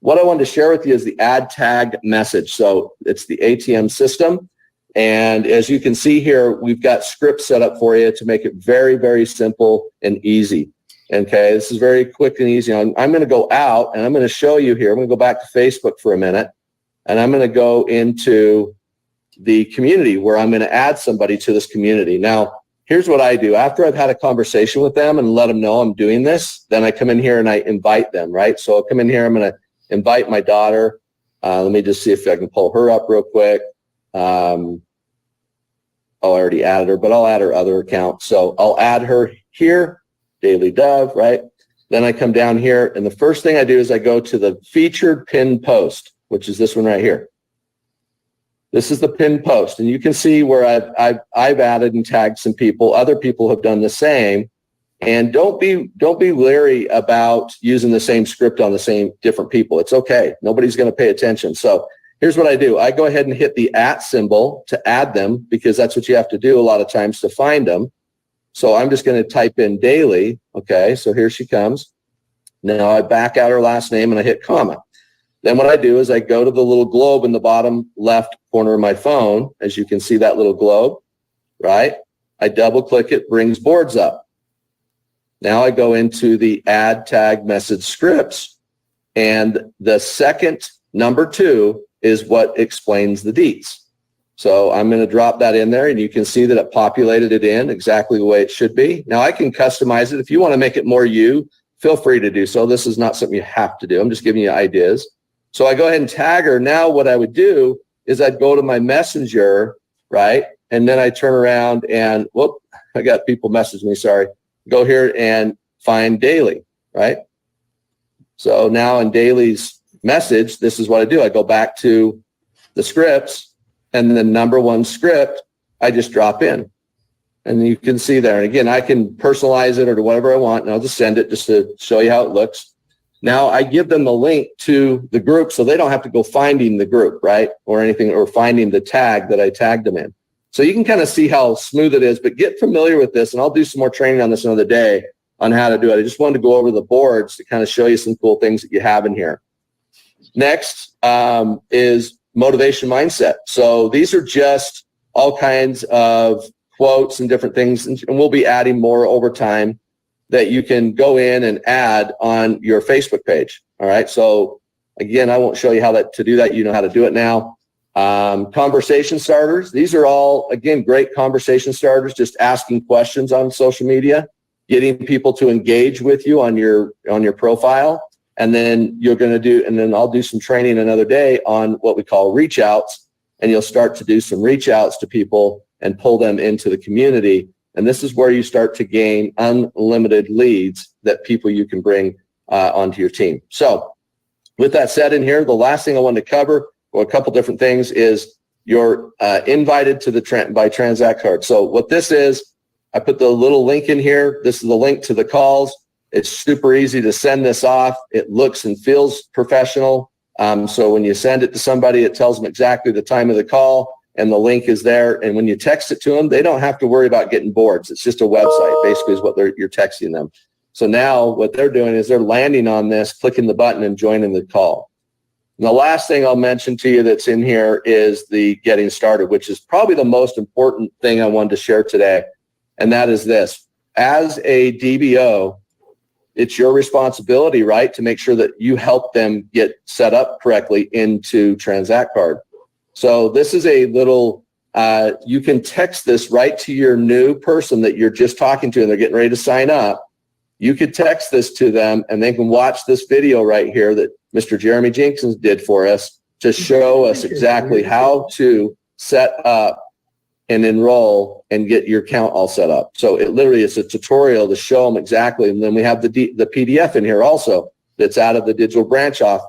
[SPEAKER 5] What I wanted to share with you is the add tag message. So it's the ATM system, and as you can see here, we've got scripts set up for you to make it very, very simple and easy. Okay, this is very quick and easy. I'm going to go out, and I'm going to show you here. I'm going to go back to Facebook for a minute, and I'm going to go into the community where I'm going to add somebody to this community. Now, here's what I do. After I've had a conversation with them and let them know I'm doing this, then I come in here and I invite them, right? So I'll come in here, I'm going to invite my daughter. Let me just see if I can pull her up real quick. I already added her, but I'll add her other account. So I'll add her here, Daily Dove, right? Then I come down here, and the first thing I do is I go to the featured pinned post, which is this one right here. This is the pinned post, and you can see where I've added and tagged some people. Other people have done the same, and don't be leery about using the same script on the same different people. It's okay. Nobody's going to pay attention. So here's what I do. I go ahead and hit the @ symbol to add them, because that's what you have to do a lot of times to find them. So I'm just going to type in Daily. Okay, so here she comes. Now I back out her last name and I hit comma. Then what I do is I go to the little globe in the bottom left corner of my phone. As you can see, that little globe, right? I double click it, brings boards up. Now I go into the add tag message scripts, and the second number 2 is what explains the deets. So I'm going to drop that in there, and you can see that it populated it in exactly the way it should be. Now I can customize it. If you want to make it more you, feel free to do so. This is not something you have to do. I'm just giving you ideas. So I go ahead and tag her. Now what I would do is I'd go to my messenger, right? And then I turn around and, whoop, I got people message me, sorry. go here and find daily, right? So now in daily's message, this is what I do. I go back to the scripts, and the number one script, I just drop in. And you can see there. And again, I can personalize it or do whatever I want, and I'll just send it just to show you how it looks. Now I give them the link to the group so they don't have to go finding the group, right? Or anything, or finding the tag that I tagged them in. So you can kind of see how smooth it is, but get familiar with this, and I'll do some more training on this another day on how to do it. I just wanted to go over the boards to kind of show you some cool things that you have in here. Next is motivation mindset. So these are just all kinds of quotes and different things, and we'll be adding more over time that you can go in and add on your Facebook page. All right. So again, I won't show you how to do that. You know how to do it now. Conversation starters. These are all, again, great conversation starters, just asking questions on social media, getting people to engage with you on your profile. And then I'll do some training another day on what we call reach outs. And you'll start to do some reach outs to people and pull them into the community. And this is where you start to gain unlimited leads that people you can bring onto your team. So with that said in here, the last thing I wanted to cover, or a couple different things, is you're invited to the by Transact card. So what this is, I put the little link in here. This is the link to the calls. It's super easy to send this off. It looks and feels professional. So when you send it to somebody, it tells them exactly the time of the call, and the link is there. And when you text it to them, they don't have to worry about getting boards. It's just a website, basically, is what you're texting them. So now what they're doing is they're landing on this, clicking the button, and joining the call. And the last thing I'll mention to you that's in here is the getting started, which is probably the most important thing I wanted to share today. And that is this. As a DBO, it's your responsibility, right, to make sure that you help them get set up correctly into Transact Card. So this is a little, you can text this right to your new person that you're just talking to and they're getting ready to sign up. You could text this to them and they can watch this video right here that Mr. Jeremy Jenkins did for us to show us exactly how to set up and enroll and get your account all set up. So it literally is a tutorial to show them exactly. And then we have the PDF in here also that's out of the digital branch off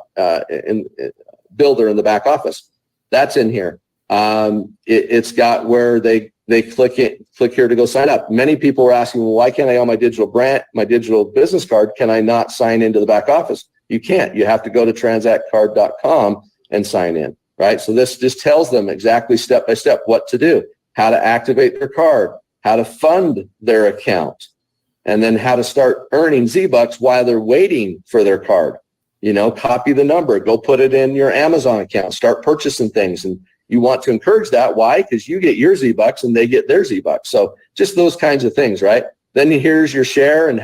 [SPEAKER 5] builder in the back office. That's in here. It's got where they click here to go sign up. Many people are asking, well, why can't I on my digital business card, can I not sign into the back office? You can't. You have to go to transactcard.com and sign in, right? So this just tells them exactly step by step what to do, how to activate their card, how to fund their account, and then how to start earning Z-Bucks while they're waiting for their card. You know, copy the number, go put it in your Amazon account, start purchasing things. And you want to encourage that. Why? Because you get your Z-Bucks and they get their Z-Bucks. So just those kinds of things, right? Then here's your share and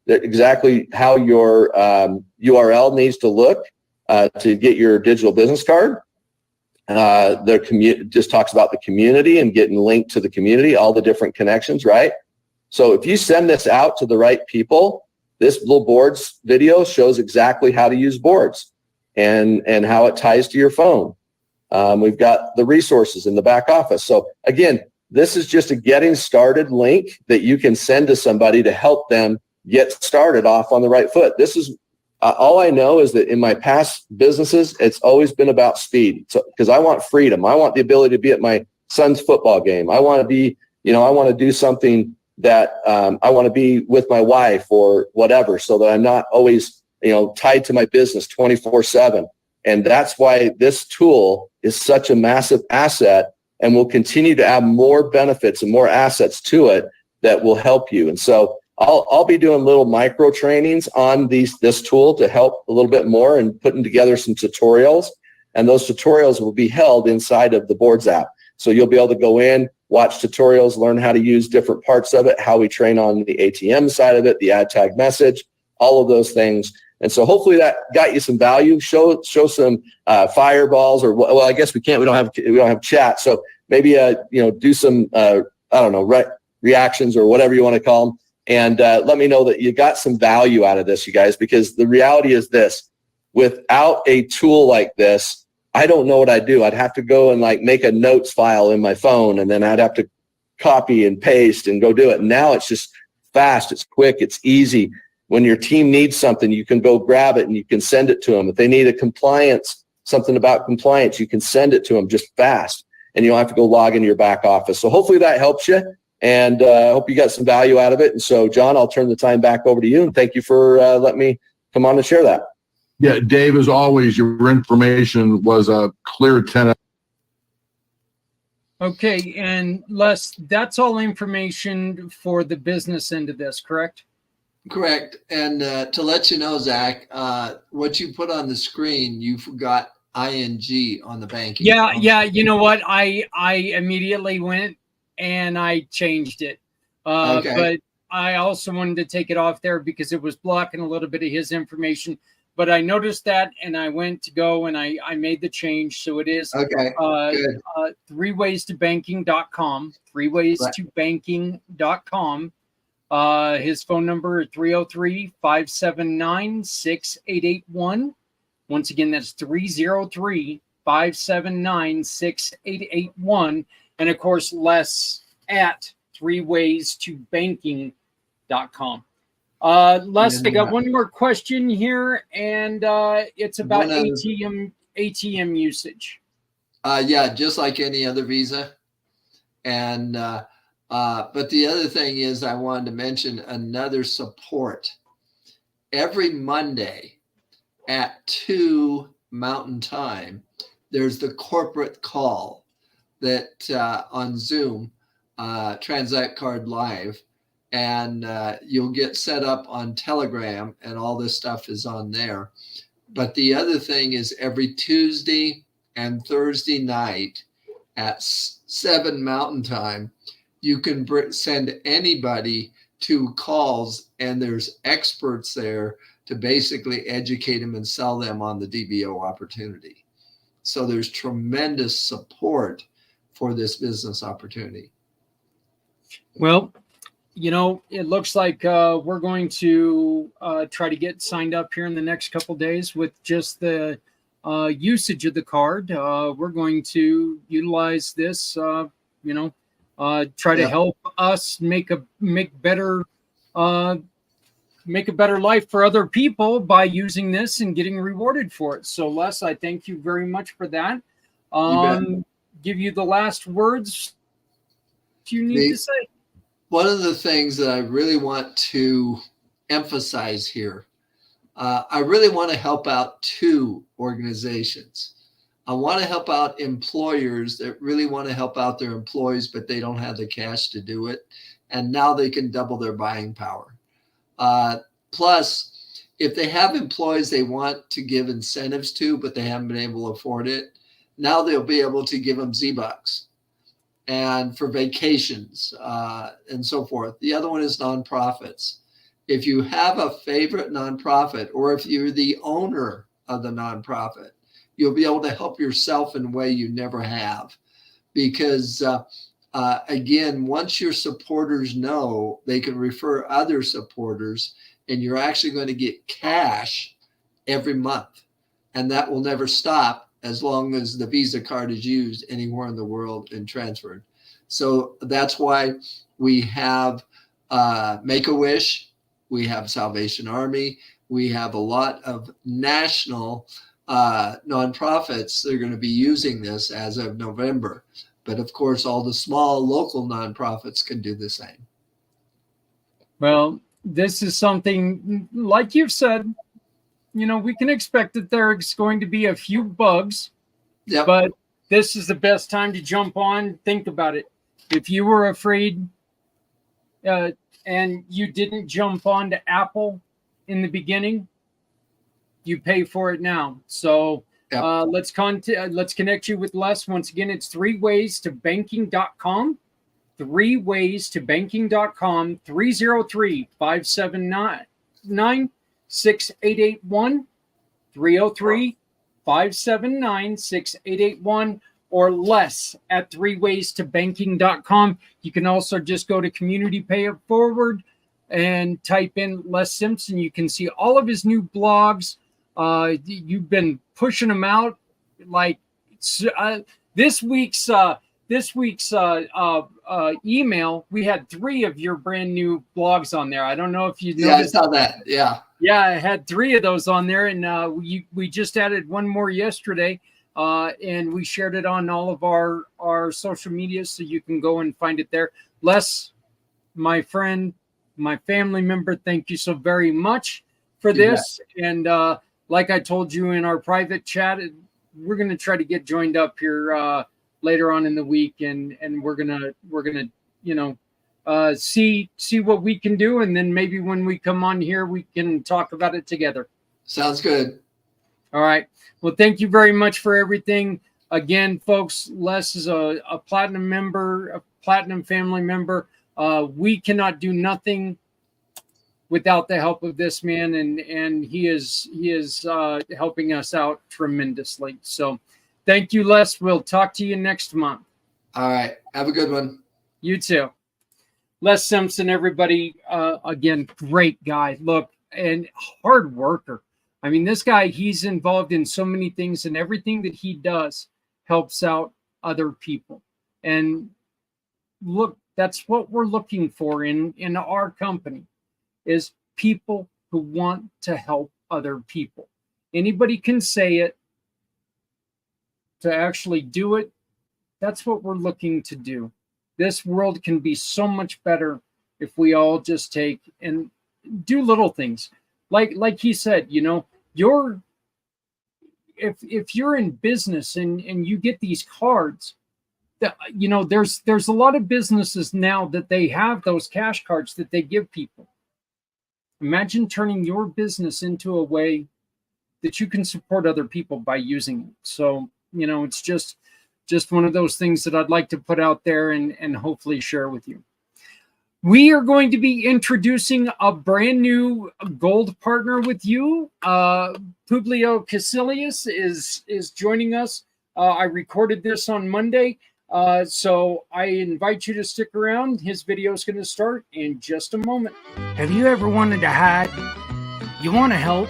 [SPEAKER 5] exactly how your URL needs to look to get your digital business card. Just talks about the community and getting linked to the community, all the different connections, right? So if you send this out to the right people, this little boards video shows exactly how to use boards and how it ties to your phone. We've got the resources in the back office. So again, this is just a getting started link that you can send to somebody to help them get started off on the right foot. This is all I know is that in my past businesses, it's always been about speed. So because I want freedom. I want the ability to be at my son's football game. I want to be, I want to do something that I want to be with my wife or whatever, so that I'm not always, tied to my business 24/7. And that's why this tool is such a massive asset, and will continue to add more benefits and more assets to it that will help you. And so I'll be doing little micro trainings on this tool to help a little bit more, and putting together some tutorials. And those tutorials will be held inside of the Boards app. So you'll be able to go in, watch tutorials, learn how to use different parts of it, how we train on the ATM side of it, the add tag message, all of those things. And so hopefully that got you some value. Show some fireballs, or well, I guess we can't. We don't have chat. So maybe do some reactions or whatever you want to call them, and let me know that you got some value out of this, you guys. Because the reality is this: without a tool like this, I don't know what I'd do. I'd have to go and make a notes file in my phone, and then I'd have to copy and paste and go do it. And now it's just fast, it's quick, it's easy. When your team needs something, you can go grab it and you can send it to them. If they need something about compliance, you can send it to them just fast, and you don't have to go log into your back office. So hopefully that helps you, and I hope you got some value out of it. And so, John, I'll turn the time back over to you, and thank you for letting me come on and share that.
[SPEAKER 6] Yeah, Dave, as always, your information was a clear tenet.
[SPEAKER 3] Okay, and Les, that's all information for the business end of this, correct?
[SPEAKER 4] Correct. And to let you know, Zach, what you put on the screen, you forgot ING on the banking.
[SPEAKER 3] Yeah. You know what? I immediately went and I changed it.
[SPEAKER 4] Okay.
[SPEAKER 3] But I also wanted to take it off there because it was blocking a little bit of his information. But I noticed that, and I went to go and I made the change. So it is
[SPEAKER 4] Okay. Good.
[SPEAKER 3] 3waystobanking.com, 3waystobanking.com. His phone number is 303-579-6881. Once again, that's 303-579-6881. And of course, Les at 3waystobanking.com. Les, I got one more question here, and it's about ATM usage.
[SPEAKER 4] Yeah, just like any other Visa. And but the other thing is, I wanted to mention another support. Every Monday at 2 Mountain Time, there's the corporate call that on Zoom, Transact Card Live, and you'll get set up on Telegram, and all this stuff is on there. But the other thing is, every Tuesday and Thursday night at 7 Mountain Time, you can send anybody to calls, and there's experts there to basically educate them and sell them on the DBO opportunity. So there's tremendous support for this business opportunity.
[SPEAKER 3] Well, you know, it looks like we're going to try to get signed up here in the next couple of days with just the usage of the card. We're going to utilize this, try to help us make a better life for other people by using this and getting rewarded for it. So, Les, I thank you very much for that. Give you the last words you need to say.
[SPEAKER 4] One of the things that I really want to emphasize here, I really want to help out 2 organizations. I want to help out employers that really want to help out their employees, but they don't have the cash to do it. And now they can double their buying power. Plus, if they have employees they want to give incentives to, but they haven't been able to afford it, now they'll be able to give them Z-Bucks and for vacations and so forth. The other one is nonprofits. If you have a favorite nonprofit, or if you're the owner of the nonprofit, you'll be able to help yourself in a way you never have. Because again, once your supporters know, they can refer other supporters, and you're actually going to get cash every month. And that will never stop as long as the Visa card is used anywhere in the world and transferred. So that's why we have Make-A-Wish, we have Salvation Army, we have a lot of national nonprofits that are going to be using this as of November. But of course, all the small local nonprofits can do the same.
[SPEAKER 3] Well, this is something, like you've said, we can expect that there's going to be a few bugs, but this is the best time to jump on. Think about it. If you were afraid and you didn't jump on to Apple in the beginning, you pay for it now. So let's connect you with Les. Once again, it's 3waystobanking.com. 3waystobanking.com, 303-579-6881, 303-579-6881, or less at 3waystobanking.com. You can also just go to Community Pay It Forward and type in Les Simpson. You can see all of his new blogs. You've been pushing them out. Like this week's this week's email, we had 3 of your brand new blogs on there. I don't know if you
[SPEAKER 4] Yeah, I
[SPEAKER 3] noticed.
[SPEAKER 4] saw that. Yeah.
[SPEAKER 3] Yeah, I had 3 of those on there, and we just added one more yesterday, and we shared it on all of our social media, so you can go and find it there. Les, my friend, my family member, thank you so very much for this. And like I told you in our private chat, we're going to try to get joined up here later on in the week, and we're gonna see what we can do, and then maybe when we come on here, we can talk about it together.
[SPEAKER 4] Sounds good.
[SPEAKER 3] All right. Well, thank you very much for everything. Again, folks, Les is a platinum member, a platinum family member. We cannot do nothing without the help of this man, and he is helping us out tremendously. So thank you, Les. We'll talk to you next month.
[SPEAKER 4] All right. Have a good one.
[SPEAKER 3] You too. Les Simpson, everybody. Again, great guy. Look, and hard worker. I mean, this guy, he's involved in so many things, and everything that he does helps out other people. And look, that's what we're looking for in our company, is people who want to help other people. Anybody can say it. To actually do it, that's what we're looking to do. This world can be so much better if we all just take and do little things. Like he said, you know, if you're in business and you get these cards, that, you know, there's a lot of businesses now that they have those cash cards that they give people. Imagine turning your business into a way that you can support other people by using it. So, you know, it's just one of those things that I'd like to put out there and hopefully share with you. We are going to be introducing a brand new gold partner with you. Publio Caecilius is joining us. I recorded this on Monday. So I invite you to stick around. His video is going to start in just a moment. Have you ever wanted to hide? You want to help,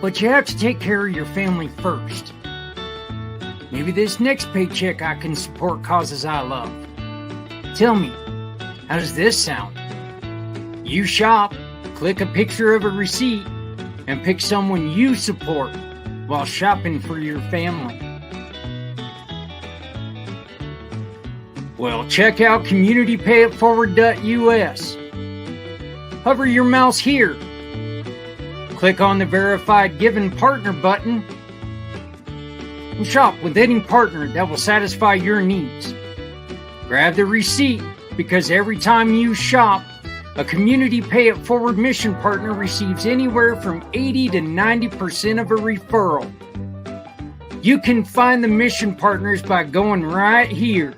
[SPEAKER 3] but you have to take care of your family first. Maybe this next paycheck I can support causes I love. Tell me, how does this sound? You shop, click a picture of a receipt, and pick someone you support while shopping for your family. Well, check out communitypayitforward.us. Hover your mouse here. Click on the Verified Given Partner button and shop with any partner that will satisfy your needs. Grab the receipt, because every time you shop, a Community Pay It Forward mission partner receives anywhere from 80 to 90% of a referral. You can find the mission partners by going right here.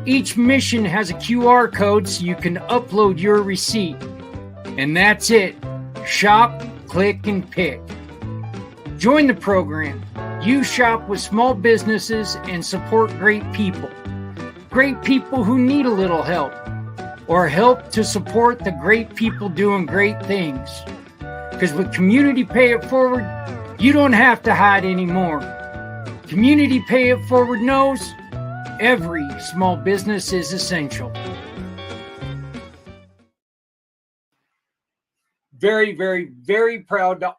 [SPEAKER 3] Each mission has a QR code so you can upload your receipt. And that's it. Shop, click, and pick. Join the program. You shop with small businesses and support great people. Great people who need a little help, or help to support the great people doing great things. Because with Community Pay It Forward, you don't have to hide anymore. Community Pay It Forward knows every small business is essential. Very, very, very proud to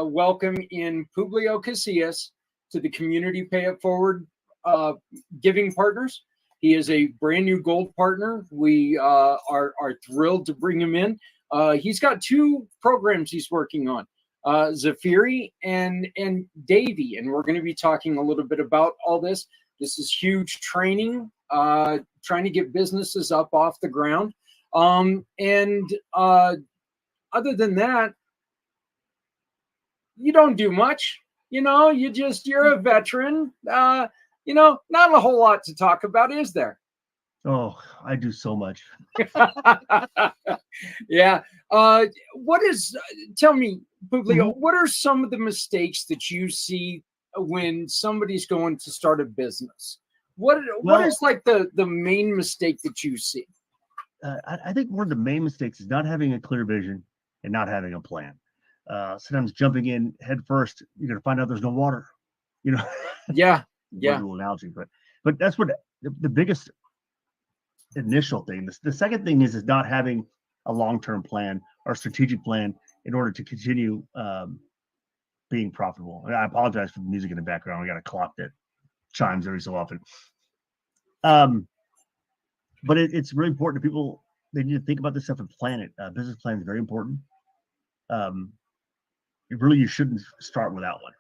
[SPEAKER 3] welcome in Publio Caecilius to the Community Pay It Forward giving partners. He is a brand new gold partner. We are thrilled to bring him in. He's got 2 programs he's working on, Zafiri and Davy, and we're going to be talking a little bit about all this. This is huge training, trying to get businesses up off the ground. Other than that, you don't do much. You know, you're a veteran. You know, not a whole lot to talk about, is there?
[SPEAKER 7] Oh, I do so much.
[SPEAKER 3] Yeah. Tell me, Publio, what are some of the mistakes that you see when somebody's going to start a business? What is like the main mistake that you see?
[SPEAKER 7] I think one of the main mistakes is not having a clear vision and not having a plan. Sometimes jumping in head first, you're going to find out there's no water. You know.
[SPEAKER 3] Yeah.
[SPEAKER 7] Yeah. Analogy, but but that's what the biggest initial thing. The second thing is not having a long-term plan or strategic plan in order to continue being profitable. And I apologize for the music in the background. I got a clock that chimes every so often. But it's really important to people. They need to think about this stuff and plan it. Business plan is very important. You shouldn't start without one.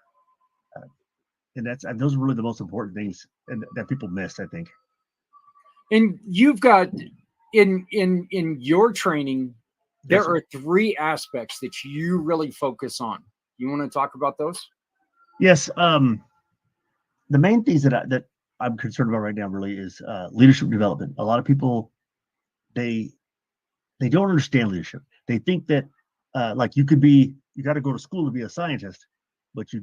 [SPEAKER 7] And those are really the most important things that people miss, I think.
[SPEAKER 3] And you've got in your training, there
[SPEAKER 7] Yes,
[SPEAKER 3] are 3 aspects that you really focus on. You want to talk about those?
[SPEAKER 7] Yes. The main things that I'm concerned about right now really is leadership development. A lot of people, they don't understand leadership. They think that like you got to go to school to be a scientist, but you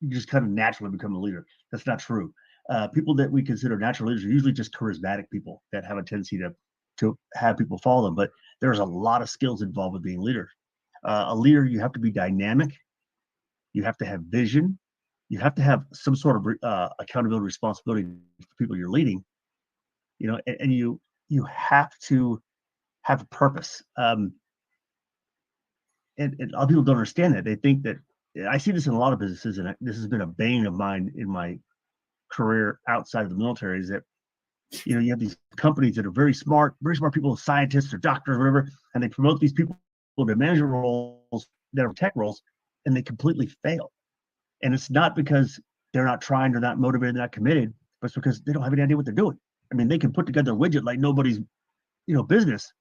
[SPEAKER 7] just kind of naturally become a leader. That's not true. People that we consider natural leaders are usually just charismatic people that have a tendency to have people follow them. But there's a lot of skills involved with being a leader. A leader, you have to be dynamic. You have to have vision. You have to have some sort of accountability, responsibility for people you're leading. And you have to have a purpose. And a lot of people don't understand that. They think that I see this in a lot of businesses, and this has been a bane of mine in my career outside of the military. Is that you have these companies that are very smart people, scientists or doctors or whatever, and they promote these people to management roles that are tech roles, and they completely fail. And it's not because they're not trying, they're not motivated, they're not committed, but it's because they don't have any idea what they're doing. I mean, they can put together a widget like nobody's business,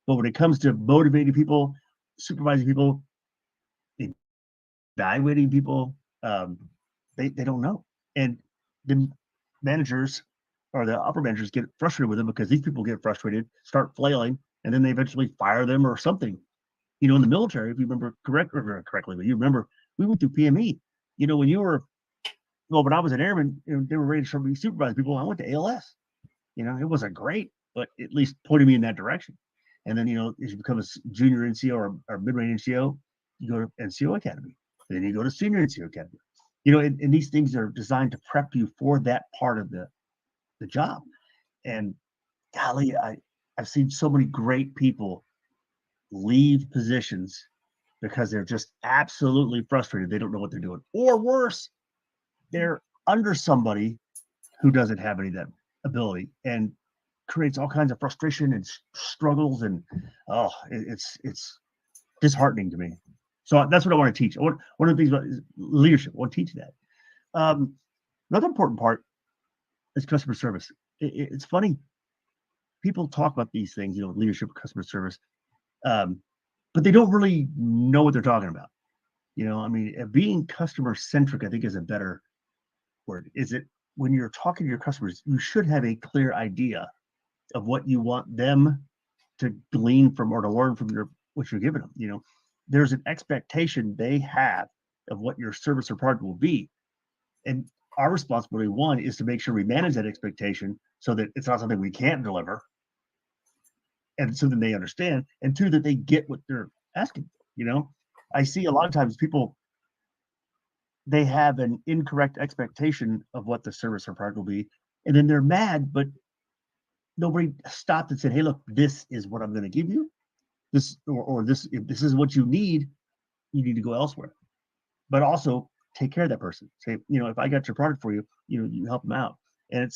[SPEAKER 7] but when it comes to motivating people, supervising people, evaluating people, they don't know. And the managers or the upper managers get frustrated with them because these people get frustrated, start flailing, and then they eventually fire them or something. In the military, if you remember correctly, but you remember we went through PME. When I was an airman, they were ready to be supervise people. I went to ALS. It wasn't great, but at least pointed me in that direction. And then, as you become a junior NCO or mid-range NCO, you go to NCO Academy. And then you go to senior NCO Academy. And these things are designed to prep you for that part of the job. And golly, I've seen so many great people leave positions because they're just absolutely frustrated. They don't know what they're doing. Or worse, they're under somebody who doesn't have any of that ability and creates all kinds of frustration and struggles. And it's disheartening to me. So that's what I want to teach. One of the things about is leadership. I want to teach that. Another important part is customer service. It's funny. People talk about these things, leadership, customer service, but they don't really know what they're talking about. Being customer centric, I think, is a better word. Is it when you're talking to your customers, you should have a clear idea of what you want them to glean from or to learn from what you're giving them. There's an expectation they have of what your service or product will be. And our responsibility, one, is to make sure we manage that expectation so that it's not something we can't deliver. And so then they understand. And two, that they get what they're asking for. I see a lot of times people, they have an incorrect expectation of what the service or product will be. And then they're mad, but nobody stopped and said, hey, look, this is what I'm going to give you. This, or this, if this is what you need to go elsewhere. But also take care of that person. Say, if I got your product for you, you help them out. And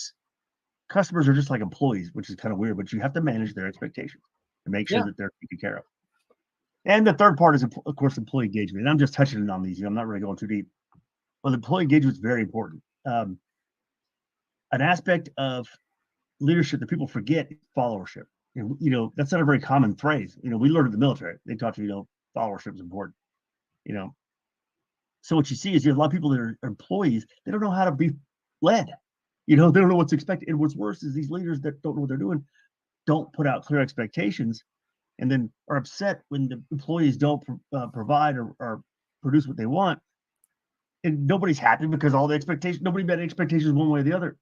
[SPEAKER 7] customers are just like employees, which is kind of weird, but you have to manage their expectations and make sure that they're taken care of. And the third part is, of course, employee engagement. And I'm just touching on these. I'm not really going too deep. But employee engagement is very important. An aspect of leadership that people forget is followership. That's not a very common phrase. We learned in the military. They taught you, followership is important. So what you see is you have a lot of people that are employees. They don't know how to be led. They don't know what's expected. And what's worse is these leaders that don't know what they're doing don't put out clear expectations, and then are upset when the employees don't provide or produce what they want. And nobody's happy because all the expectations, nobody met expectations one way or the other.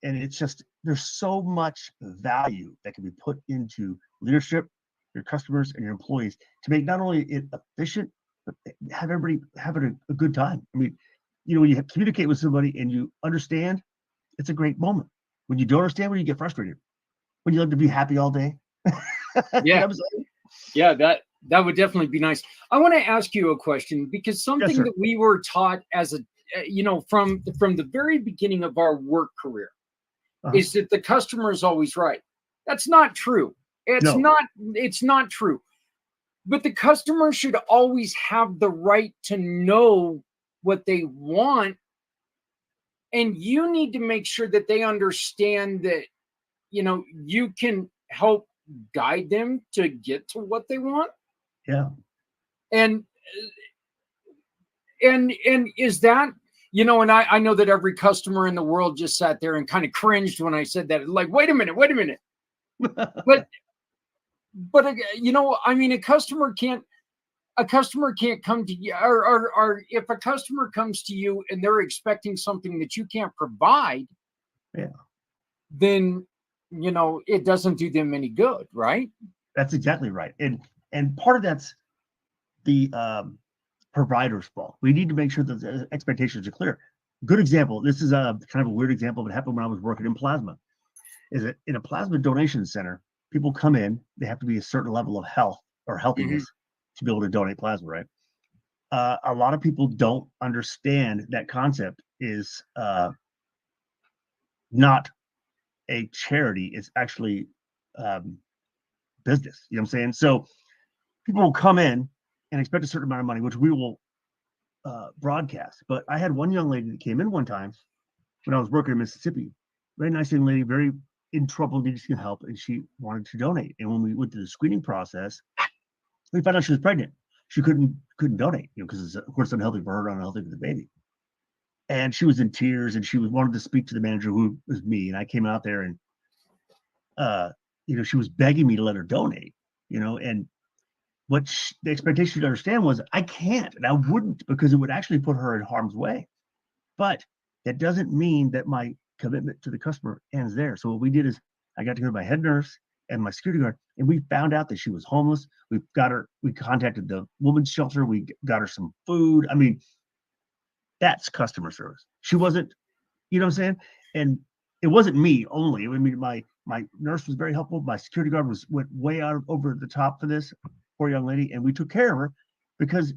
[SPEAKER 7] And it's just, there's so much value that can be put into leadership, your customers, and your employees to make not only it efficient, but have everybody having a good time. When you communicate with somebody and you understand it's a great moment. When you don't understand, when you get frustrated, when you like to be happy all day. You know what I'm saying?
[SPEAKER 3] Yeah, that would definitely be nice. I want to ask you a question because something
[SPEAKER 7] sir.
[SPEAKER 3] that we were taught as a from the very beginning of our work career
[SPEAKER 7] Uh-huh.
[SPEAKER 3] is that the customer is always right. That's not true.
[SPEAKER 7] No.
[SPEAKER 3] It's not true. But the customer should always have the right to know what they want, and you need to make sure that they understand that you can help guide them to get to what they want.
[SPEAKER 7] Yeah.
[SPEAKER 3] And is that, and I know that every customer in the world just sat there and kind of cringed when I said that, like, wait a minute. but I mean, a customer can't come to you, or if a customer comes to you and they're expecting something that you can't provide,
[SPEAKER 7] Yeah.
[SPEAKER 3] then it doesn't do them any good, right?
[SPEAKER 7] That's exactly right. And part of that's the provider's fault. We need to make sure that the expectations are clear. Good example. This is a kind of a weird example, but it happened when I was working in plasma. Is that in a plasma donation center, people come in, they have to be a certain level of health or healthiness to be able to donate plasma, right? A lot of people don't understand that concept is not a charity, it's actually business. You know what I'm saying? So people will come in and expect a certain amount of money, which we will broadcast. But I had one young lady that came in one time when I was working in Mississippi. Very nice young lady, very in trouble, needed some help, and she wanted to donate. And when we went through the screening process, we found out she was pregnant. She couldn't donate, because it's, of course, unhealthy for her, unhealthy for the baby. And she was in tears, and she wanted to speak to the manager, who was me. And I came out there, and she was begging me to let her donate. And what the expectation to understand was I can't, and I wouldn't, because it would actually put her in harm's way. But that doesn't mean that my commitment to the customer ends there. So what we did is I got together with my head nurse and my security guard, and we found out that she was homeless. We contacted the women's shelter. We got her some food. I mean, that's customer service. She wasn't, you know what I'm saying? And it wasn't me only. I mean, my nurse was very helpful. My security guard went way out over the top for this poor young lady, and we took care of her because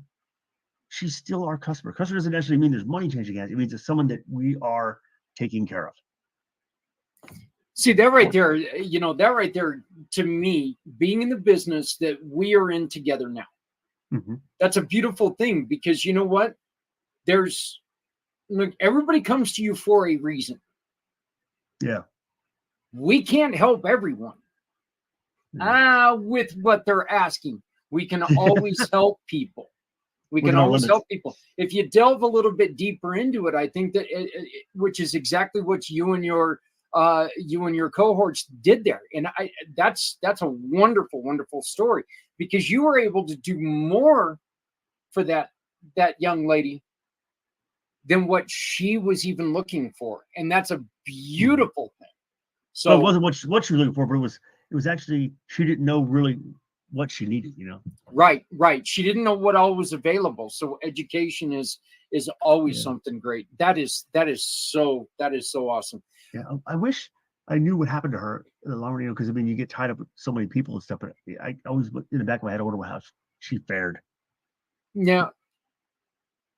[SPEAKER 7] she's still our customer. Customer doesn't necessarily mean there's money changing hands. It means it's someone that we are taking care of.
[SPEAKER 3] See, that right there, to me, being in the business that we are in together now, that's a beautiful thing, because you know what? Everybody comes to you for a reason.
[SPEAKER 7] Yeah.
[SPEAKER 3] We can't help everyone with what they're asking. We can always help people. We can always help people. If you delve a little bit deeper into it, I think that which is exactly what you and your cohorts did there. And that's a wonderful, wonderful story, because you were able to do more for that young lady than what she was even looking for. And that's a beautiful thing. So
[SPEAKER 7] it wasn't what she was looking for, but it was actually, she didn't know really what she needed,
[SPEAKER 3] Right. She didn't know what all was available. So education is always something great. That is so awesome.
[SPEAKER 7] Yeah. I wish I knew what happened to her in the long run, because I mean, you get tied up with so many people and stuff, but I always, in the back of my head, I wonder how she fared.
[SPEAKER 3] Now,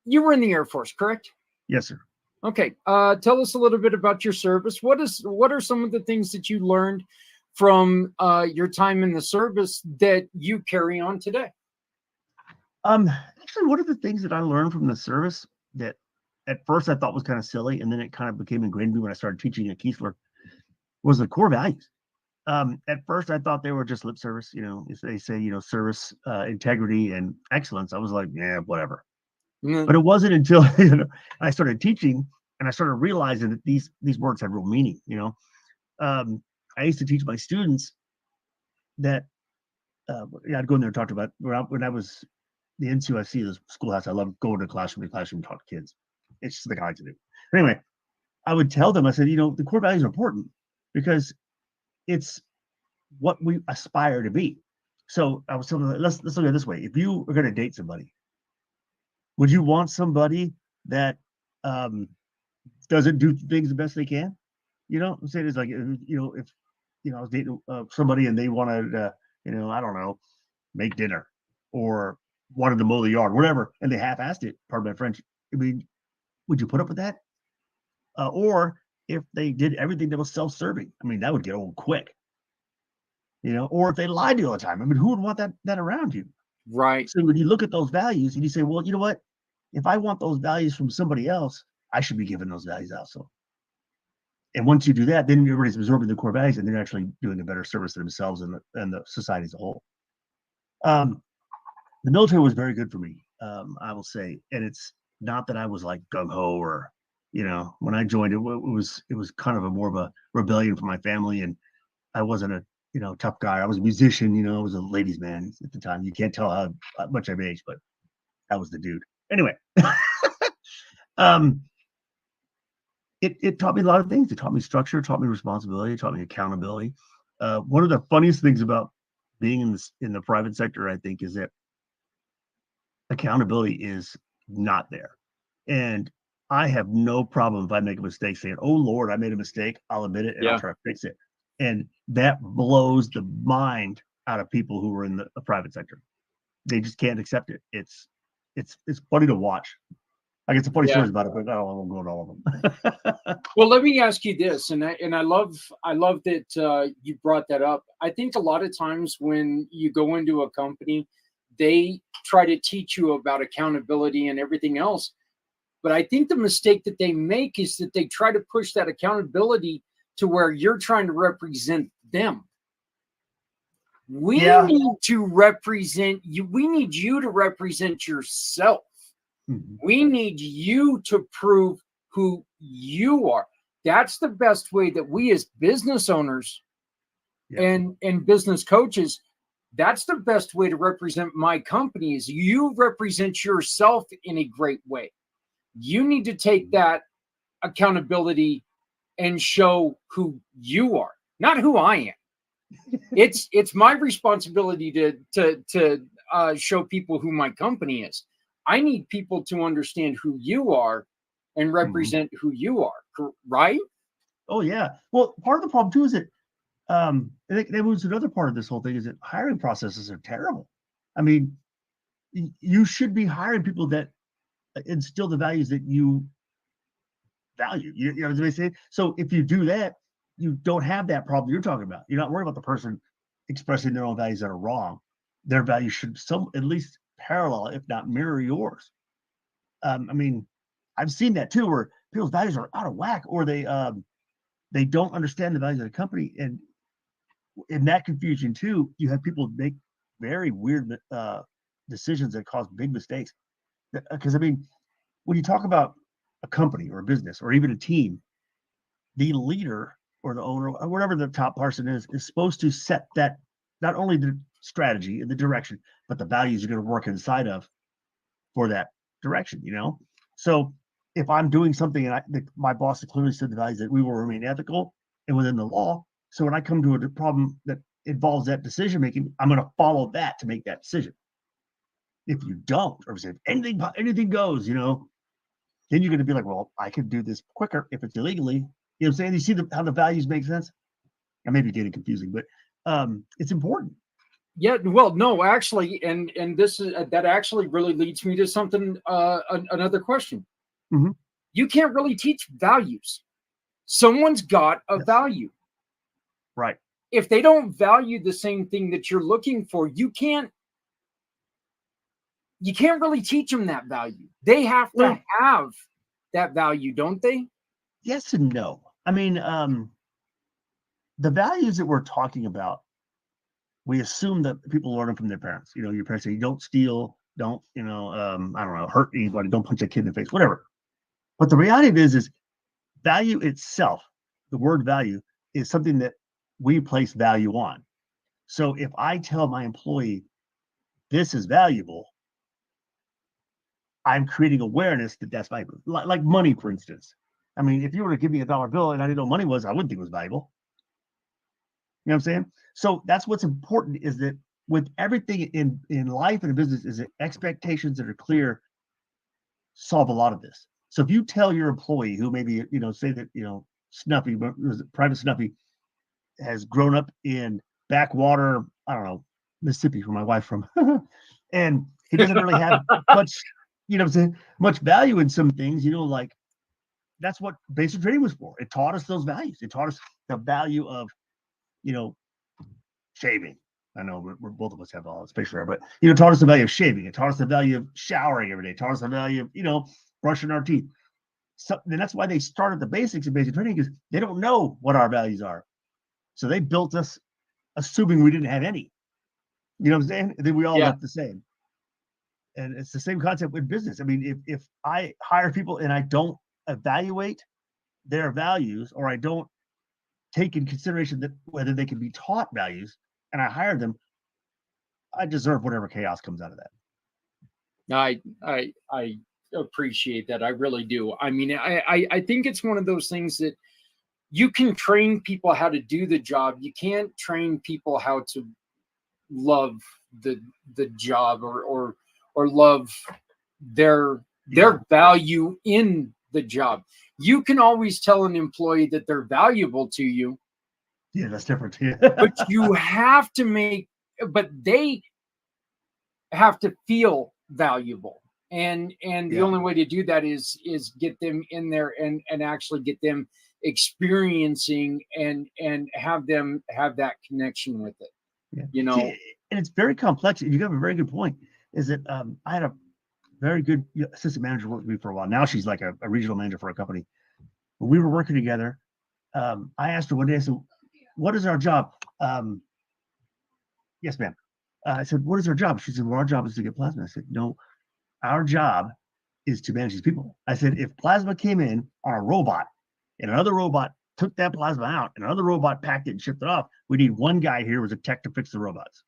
[SPEAKER 3] you were in the Air Force, correct?
[SPEAKER 7] Yes, sir.
[SPEAKER 3] Okay. Tell us a little bit about your service. What are some of the things that you learned from your time in the service that you carry on today?
[SPEAKER 7] Actually, one of the things that I learned from the service that at first I thought was kind of silly, and then it kind of became ingrained in me when I started teaching at Keesler, was the core values. At first I thought they were just lip service. If they say, service, integrity, and excellence, I was like, yeah, whatever. But it wasn't until I started teaching and I started realizing that these words have real meaning. I used to teach my students that I'd go in there and talk about when I was the NCOIC, the schoolhouse. I love going to classroom and talk to kids. It's just the guy to do. Anyway, I would tell them, I said, the core values are important because it's what we aspire to be. So I was telling them, let's look at it this way. If you are going to date somebody, would you want somebody that doesn't do things the best they can? You know, I'm saying it's like, if I was dating somebody and they wanted, I don't know, make dinner or wanted to mow the yard, whatever, and they half-assed it. Pardon my French. I mean, would you put up with that? Or if they did everything that was self-serving, I mean, that would get old quick. Or if they lied to you all the time. I mean, who would want that around you?
[SPEAKER 3] Right.
[SPEAKER 7] So when you look at those values and you say, well, you know what? If I want those values from somebody else, I should be giving those values also. And once you do that, then everybody's absorbing the core values and they're actually doing a better service to themselves and the society as a whole. The military was very good for me, I will say. And it's not that I was like gung-ho or, when I joined, it was kind of more of a rebellion for my family. And I wasn't a, tough guy. I was a musician, I was a ladies' man at the time. You can't tell how much I've aged, but that was the dude. Anyway, it taught me a lot of things. It taught me structure, it taught me responsibility, it taught me accountability. One of the funniest things about being in the private sector, I think, is that accountability is not there. And I have no problem if I make a mistake saying, oh Lord, I made a mistake. I'll admit it and I'll try to fix it. And that blows the mind out of people who are in the private sector. They just can't accept it. It's funny to watch. I get some funny stories about it, but I won't go into all of them.
[SPEAKER 3] Well, let me ask you this, and I love that you brought that up. I think a lot of times when you go into a company, they try to teach you about accountability and everything else. But I think the mistake that they make is that they try to push that accountability to where you're trying to represent them. We need to represent you. We need you to represent yourself. Mm-hmm. We need you to prove who you are. That's the best way that we as business owners and business coaches, that's the best way to represent my company is you represent yourself in a great way. You need to take that accountability and show who you are, not who I am. It's my responsibility to show people who my company is. I need people to understand who you are and represent who you are, right?
[SPEAKER 7] Oh yeah. Well, part of the problem too is that that was another part of this whole thing is that hiring processes are terrible. I mean, you should be hiring people that instill the values that you value. You know what they say? So if you do that, you don't have that problem you're talking about. You're not worried about the person expressing their own values that are wrong. Their values should at least parallel, if not mirror yours. I mean, I've seen that too, where people's values are out of whack, or they don't understand the values of the company, and in that confusion too, you have people make very weird decisions that cause big mistakes. Because I mean, when you talk about a company or a business or even a team, the leader or the owner or whatever the top person is supposed to set that, not only the strategy and the direction, but the values you're going to work inside of for that direction, So if I'm doing something and my boss clearly said the values that we will remain ethical and within the law. So when I come to a problem that involves that decision making, I'm going to follow that to make that decision. If you don't, or if anything goes, then you're going to be like, well, I could do this quicker if it's illegally. You know what I'm saying? You see how the values make sense? I may be getting confusing, but it's important.
[SPEAKER 3] Yeah, well, no, actually, and this is that actually really leads me to something. Another question.
[SPEAKER 7] Mm-hmm.
[SPEAKER 3] You can't really teach values. Someone's got a value,
[SPEAKER 7] right?
[SPEAKER 3] If they don't value the same thing that you're looking for, you can't really teach them that value. They have to have that value, don't they?
[SPEAKER 7] Yes and no. I mean, the values that we're talking about, we assume that people learn them from their parents. Your parents say, don't steal, don't, I don't know, hurt anybody, don't punch a kid in the face, whatever. But the reality is value itself, the word value, is something that we place value on. So if I tell my employee, this is valuable, I'm creating awareness that that's valuable. Like money, for instance. I mean, if you were to give me $1 bill and I didn't know money was, I wouldn't think it was valuable. You know what I'm saying? So that's what's important, is that with everything in life and in business, is that expectations that are clear solve a lot of this. So if you tell your employee who maybe, say that, Snuffy, was it Private Snuffy, has grown up in backwater, I don't know, Mississippi, where my wife's from, and he doesn't really have much, you know, what I'm saying, much value in some things. You know, like that's what basic training was for. It taught us those values. It taught us the value of, you know, shaving. I know we're both of us have all space there, but you know, taught us the value of shaving. It taught us the value of showering every day. It taught us the value of, you know, brushing our teeth. So and that's why they started the basics of basic training, because they don't know what our values are. So they built us assuming we didn't have any. You know what I'm saying? And then we all
[SPEAKER 3] Yeah.
[SPEAKER 7] look the same. And it's the same concept with business. I mean, if I hire people and I don't evaluate their values, or I don't take in consideration that whether they can be taught values, and I hire them, I deserve whatever chaos comes out of that.
[SPEAKER 3] I appreciate that. I really do. I mean, I think it's one of those things that you can train people how to do the job. You can't train people how to love the job, or love their value in the job. You can always tell an employee that they're valuable to you.
[SPEAKER 7] Yeah, that's different. Yeah.
[SPEAKER 3] But you have to but they have to feel valuable. And the only way to do that is get them in there and actually get them experiencing and have them have that connection with it.
[SPEAKER 7] Yeah.
[SPEAKER 3] You know,
[SPEAKER 7] See, and it's very complex. You have a very good point. Is that I had a very good assistant manager work with me for a while. Now she's like a regional manager for a company. When we were working together, I asked her one day, I said, what is our job? Yes, ma'am. I said, what is our job? She said, well, our job is to get plasma. I said, no, our job is to manage these people. I said, if plasma came in on a robot and another robot took that plasma out and another robot packed it and shipped it off, we need one guy here as a tech to fix the robots.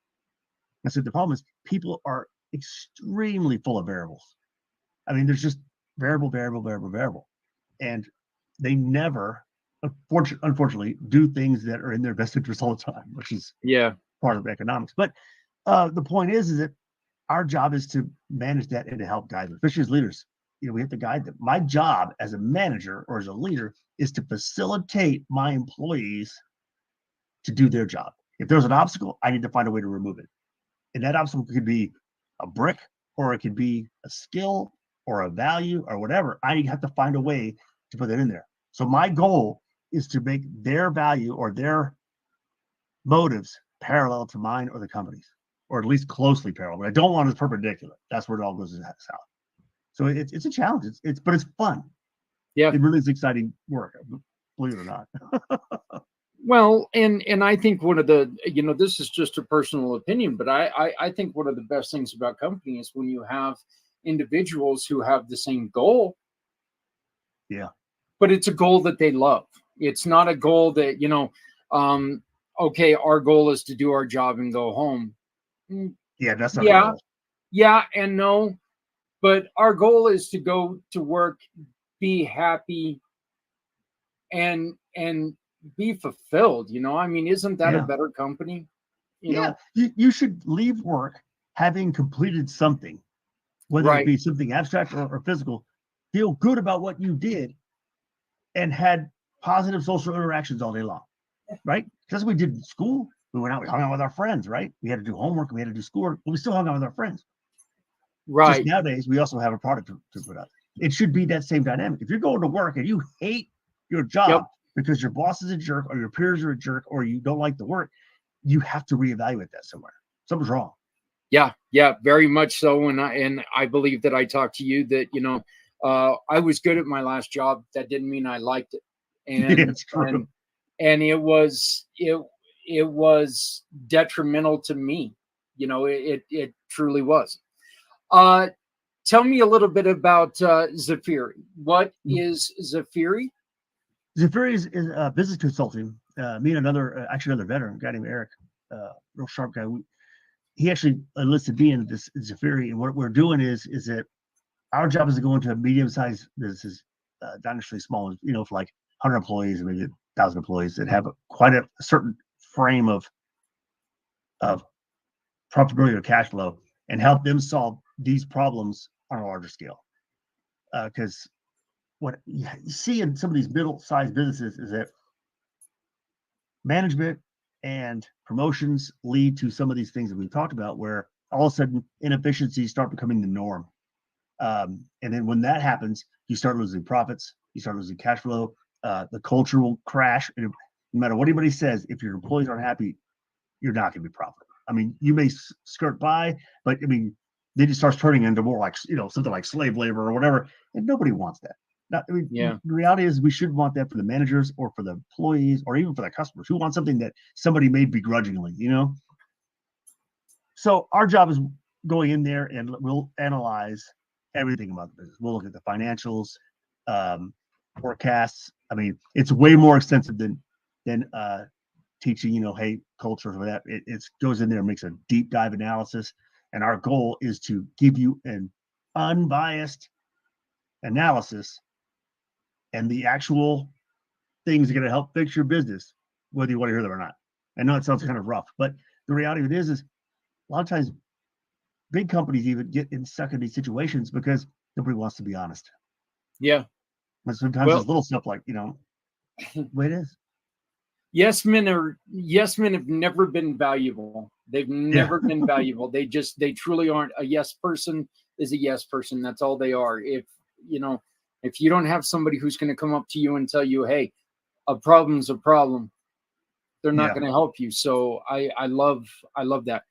[SPEAKER 7] I said, the problem is people are extremely full of variables. I mean, there's just variable. And they never, unfortunately, do things that are in their best interest all the time, which is part of economics. But the point is that our job is to manage that and to help guide them, especially as leaders. You know, we have to guide them. My job as a manager or as a leader is to facilitate my employees to do their job. If there's an obstacle, I need to find a way to remove it. And that obstacle could be a brick, or it could be a skill or a value or whatever. I have to find a way to put that in there. So my goal is to make their value or their motives parallel to mine or the company's, or at least closely parallel. But I don't want it perpendicular. That's where it all goes south. So it's a challenge. But it's fun.
[SPEAKER 3] Yeah,
[SPEAKER 7] it really is exciting work, believe it or not.
[SPEAKER 3] Well, and I think one of the, you know, this is just a personal opinion, but I think one of the best things about company is when you have individuals who have the same goal.
[SPEAKER 7] Yeah.
[SPEAKER 3] But it's a goal that they love. It's not a goal that, you know, okay, our goal is to do our job and go home.
[SPEAKER 7] Yeah, that's not a goal.
[SPEAKER 3] Yeah and no. But our goal is to go to work, be happy, and be fulfilled. You know, I mean, isn't that a better company? You know?
[SPEAKER 7] You should leave work having completed something, whether it be something abstract or physical, feel good about what you did and had positive social interactions all day long, right? That's what we did in school. We went out, we hung out with our friends, right? We had to do homework, we had to do schoolwork, but we still hung out with our friends.
[SPEAKER 3] Right.
[SPEAKER 7] Just nowadays, we also have a product to put out. It should be that same dynamic. If you're going to work and you hate your job because your boss is a jerk or your peers are a jerk or you don't like the work, you have to reevaluate that somewhere. Something's wrong. Yeah,
[SPEAKER 3] very much so. And I believe that I talked to you that, you know, I was good at my last job. That didn't mean I liked it. And
[SPEAKER 7] it's true.
[SPEAKER 3] And it was detrimental to me. You know, it truly was. Tell me a little bit about Zafiri. What is Zafiri?
[SPEAKER 7] Zafiri is a business consulting. Me and another veteran, a guy named Eric, real sharp guy. He actually enlisted me in this Zafiri, and what we're doing is that our job is to go into medium-sized businesses, not necessarily small, you know, for like 100 employees or maybe 1,000 employees that have quite a certain frame of profitability or cash flow, and help them solve these problems on a larger scale. Because what you see in some of these middle-sized businesses is that management and promotions lead to some of these things that we've talked about, where all of a sudden inefficiencies start becoming the norm. And then when that happens, you start losing profits, you start losing cash flow, the culture will crash. And no matter what anybody says, if your employees aren't happy, you're not going to be profitable. I mean, you may skirt by, but I mean, then it starts turning into more like, something like slave labor or whatever. And nobody wants that. Now, I mean,
[SPEAKER 3] Yeah.
[SPEAKER 7] the reality is we should want that for the managers or for the employees or even for the customers who want something that somebody made begrudgingly, So our job is going in there and we'll analyze everything about the business. We'll look at the financials, forecasts. I mean, it's way more extensive than teaching, hey, culture or that. It goes in there and makes a deep dive analysis. And our goal is to give you an unbiased analysis and the actual things that are going to help fix your business, whether you want to hear them or not. I know it sounds kind of rough, but the reality of it is a lot of times big companies even get stuck in these situations because nobody wants to be honest.
[SPEAKER 3] Yeah.
[SPEAKER 7] But sometimes it's little stuff like, the way it is.
[SPEAKER 3] Yes men have never been valuable. They've never been valuable. They truly aren't. A yes person is a yes person. That's all they are. If you don't have somebody who's going to come up to you and tell you, hey, a problem's a problem, they're not going to help you. So I love that.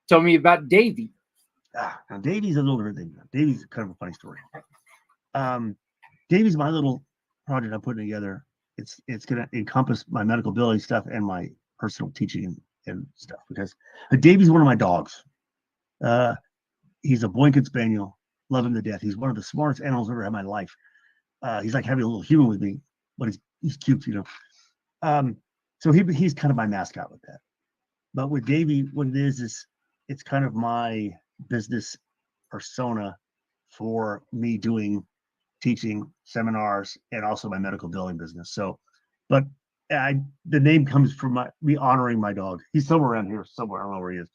[SPEAKER 3] Tell me about Davey.
[SPEAKER 7] Now Davey's a little different thing. Davey's kind of a funny story. Davey's my little project I'm putting together. It's going to encompass my medical billing stuff and my personal teaching and stuff, because Davey's one of my dogs. He's a Boykin Spaniel. Love him to death. He's one of the smartest animals I've ever had in my life. He's like having a little human with me, but he's cute, So he's kind of my mascot with that. But with Davey, what it is it's kind of my business persona for me doing teaching seminars and also my medical billing business. So, but the name comes from me honoring my dog. He's somewhere around here, somewhere. I don't know where he is.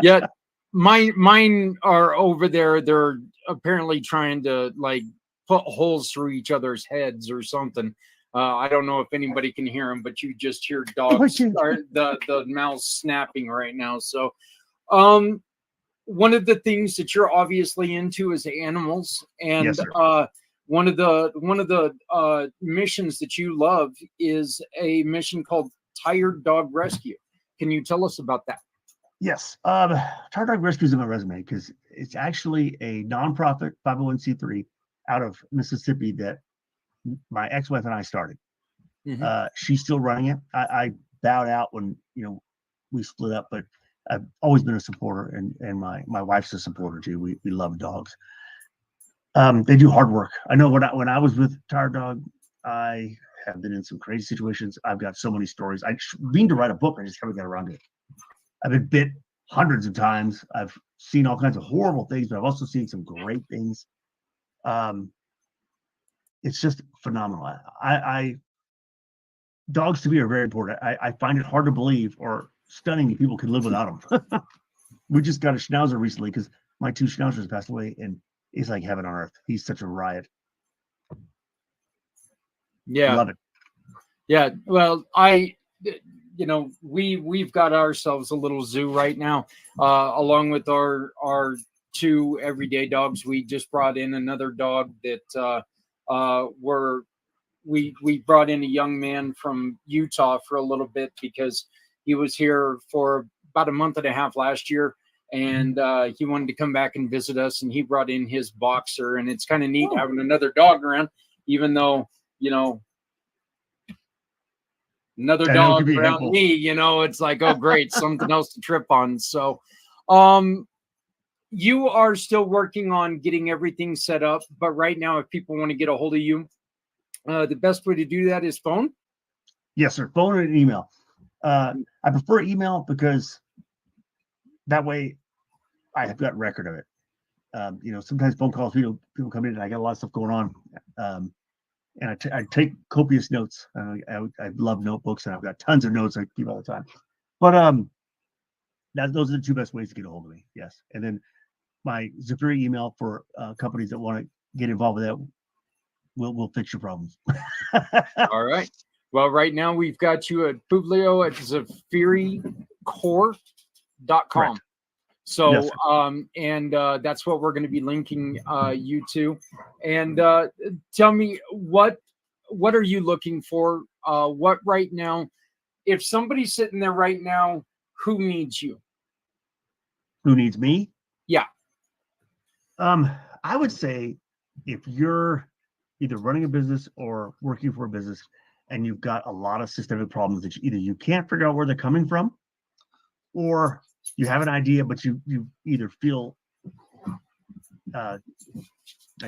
[SPEAKER 3] Yeah, mine are over there. They're apparently trying to like put holes through each other's heads or something. I don't know if anybody can hear them, but you just hear dogs or the mouse snapping right now. So, one of the things that you're obviously into is animals, and
[SPEAKER 7] Yes, sir.
[SPEAKER 3] one of the missions that you love is a mission called Tired Dog Rescue. Can you tell us about that?
[SPEAKER 7] Yes. Tired Dog Rescue is in my resume because it's actually a nonprofit 501c3 out of Mississippi that my ex-wife and I started.
[SPEAKER 3] Mm-hmm.
[SPEAKER 7] She's still running it. I bowed out when we split up, but I've always been a supporter, and my wife's a supporter too. We love dogs. They do hard work. I know when I was with Tired Dog, I have been in some crazy situations. I've got so many stories. I mean to write a book. I just haven't got around to it. I've been bit hundreds of times. I've seen all kinds of horrible things, but I've also seen some great things. It's just phenomenal. Dogs to me are very important. I find it hard to believe or stunning that people can live without them. We just got a schnauzer recently because my two schnauzers passed away, and it's like heaven on earth. He's such a riot.
[SPEAKER 3] Yeah,
[SPEAKER 7] love it.
[SPEAKER 3] Yeah, well, we've got ourselves a little zoo right now, along with our two everyday dogs. We just brought in another dog that we brought in a young man from Utah for a little bit because he was here for about a month and a half last year, and he wanted to come back and visit us, and he brought in his boxer, and it's kind of neat having another dog around, even though another dog around me, it's like, oh great, something else to trip on. So you are still working on getting everything set up, but right now if people want to get a hold of you, the best way to do that is phone.
[SPEAKER 7] Yes, sir. Phone and email. I prefer email because that way I have got record of it. Sometimes phone calls, people come in and I got a lot of stuff going on. And I take copious notes. I love notebooks, and I've got tons of notes I keep all the time. But those are the two best ways to get a hold of me. Yes, and then my Zephyr email for companies that want to get involved with that. we'll fix your problems.
[SPEAKER 3] All right. Well, right now we've got you at Publio at ZafiriCorp.com.
[SPEAKER 7] Correct.
[SPEAKER 3] So,
[SPEAKER 7] Yes,
[SPEAKER 3] and that's what we're going to be linking you to. And tell me, what are you looking for? What right now, if somebody's sitting there right now, who needs you?
[SPEAKER 7] Who needs me?
[SPEAKER 3] Yeah.
[SPEAKER 7] I would say if you're either running a business or working for a business and you've got a lot of systemic problems that either you can't figure out where they're coming from, or you have an idea, but you either feel, I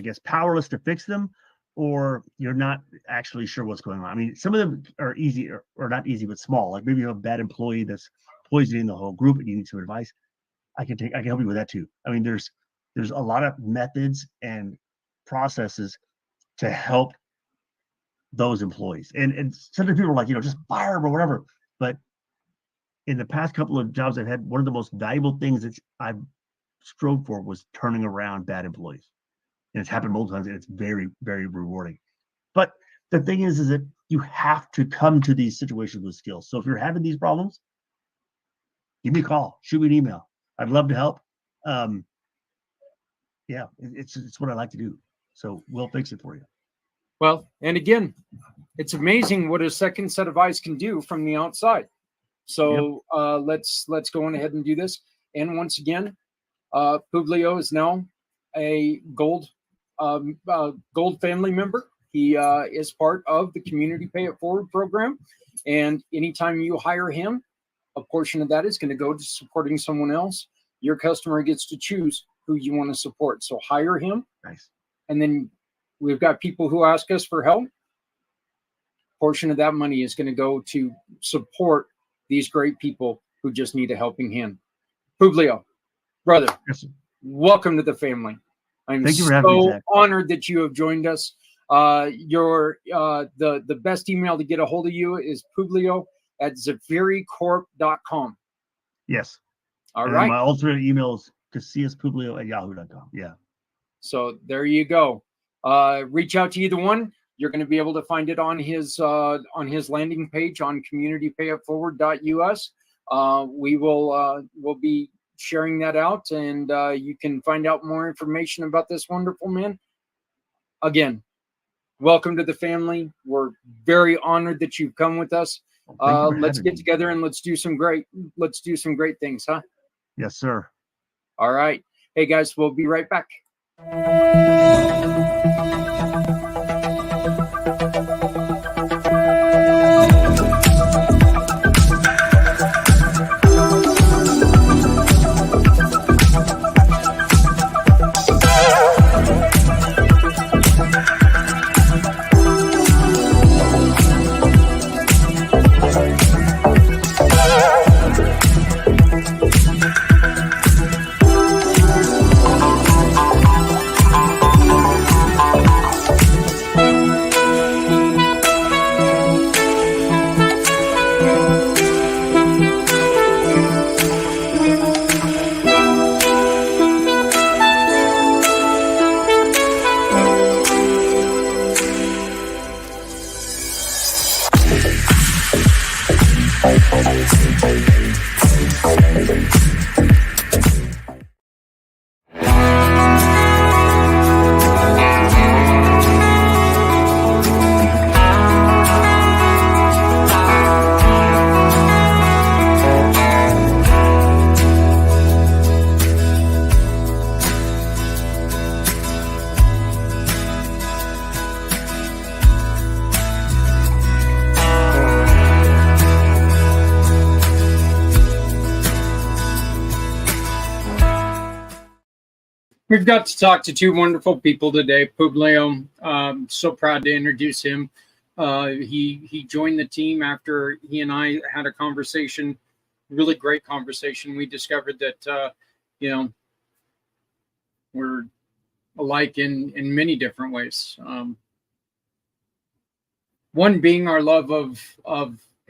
[SPEAKER 7] guess, powerless to fix them, or you're not actually sure what's going on. I mean, some of them are easy or not easy, but small. Like maybe you have a bad employee that's poisoning the whole group and you need some advice. I can help you with that too. I mean, there's a lot of methods and processes to help those employees. And sometimes people are like, just fire them or whatever. But in the past couple of jobs I've had, one of the most valuable things that I've strove for was turning around bad employees. And it's happened multiple times, and it's very, very rewarding. But the thing is that you have to come to these situations with skills. So if you're having these problems, give me a call, shoot me an email. I'd love to help. Yeah, it's what I like to do. So we'll fix it for you.
[SPEAKER 3] Well, and again, it's amazing what a second set of eyes can do from the outside. So let's go on ahead and do this. And once again, Publio is now a gold family member. He is part of the Community Pay It Forward program. And anytime you hire him, a portion of that is going to go to supporting someone else. Your customer gets to choose who you want to support. So hire him.
[SPEAKER 7] Nice.
[SPEAKER 3] And then we've got people who ask us for help. Portion of that money is going to go to support these great people who just need a helping hand. Publio, brother,
[SPEAKER 7] Yes,
[SPEAKER 3] welcome to the family. I'm
[SPEAKER 7] Thank you for having me,
[SPEAKER 3] so
[SPEAKER 7] Zach.
[SPEAKER 3] honored that you have joined us. The best email to get a hold of you is publio@ZafiriCorp.com.
[SPEAKER 7] Yes.
[SPEAKER 3] All
[SPEAKER 7] And
[SPEAKER 3] right.
[SPEAKER 7] my alternate email is casillaspublio@yahoo.com. Yeah.
[SPEAKER 3] So there you go. Reach out to either one. You're going to be able to find it on his landing page on communitypayitforward.us. We'll be sharing that out, and you can find out more information about this wonderful man. Again, welcome to the family. We're very honored that you've come with us.
[SPEAKER 7] Thank you for
[SPEAKER 3] Let's
[SPEAKER 7] having
[SPEAKER 3] get
[SPEAKER 7] me.
[SPEAKER 3] together and let's do some great things, huh?
[SPEAKER 7] Yes, sir.
[SPEAKER 3] All right. Hey guys, we'll be right back. We've got to talk to two wonderful people today. Publio, so proud to introduce him. He joined the team after he and I had a conversation, really great conversation. We discovered that, we're alike in many different ways. One being our love of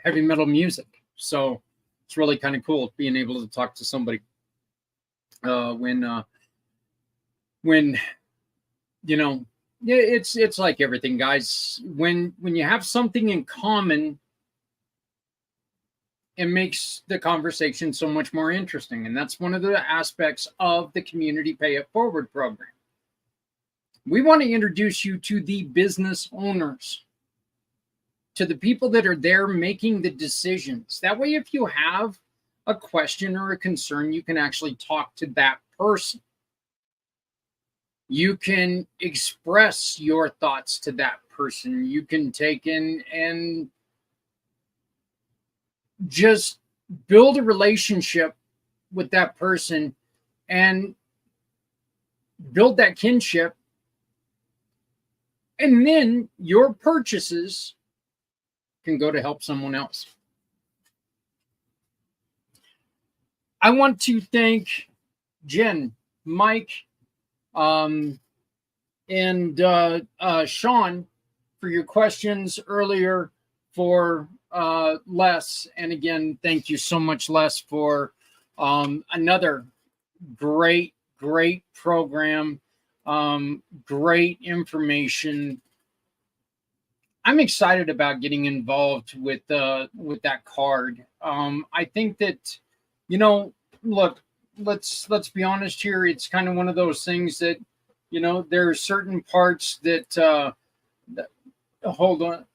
[SPEAKER 3] heavy metal music. So it's really kind of cool being able to talk to somebody when Yeah, it's like everything, guys. When you have something in common, it makes the conversation so much more interesting. And that's one of the aspects of the Community Pay It Forward program. We want to introduce you to the business owners, to the people that are there making the decisions. That way, if you have a question or a concern, you can actually talk to that person. You can express your thoughts to that person. You can take in and just build a relationship with that person and build that kinship. And then your purchases can go to help someone else. I want to thank Jen, Mike, and Sean for your questions earlier, for Les. And again, thank you so much, Les, for another great program, great information. I'm excited about getting involved with that card. I think that, look, let's be honest here. It's kind of one of those things that, there are certain parts that, hold on.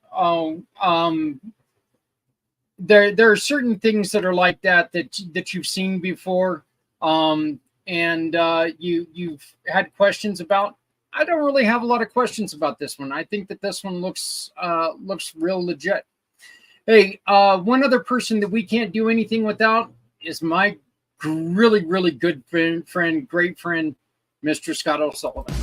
[SPEAKER 3] There are certain things that are like that you've seen before, and you've had questions about. I don't really have a lot of questions about this one. I think that this one looks real legit. Hey, one other person that we can't do anything without is my really good friend, great friend, Mr. Scott O'Sullivan.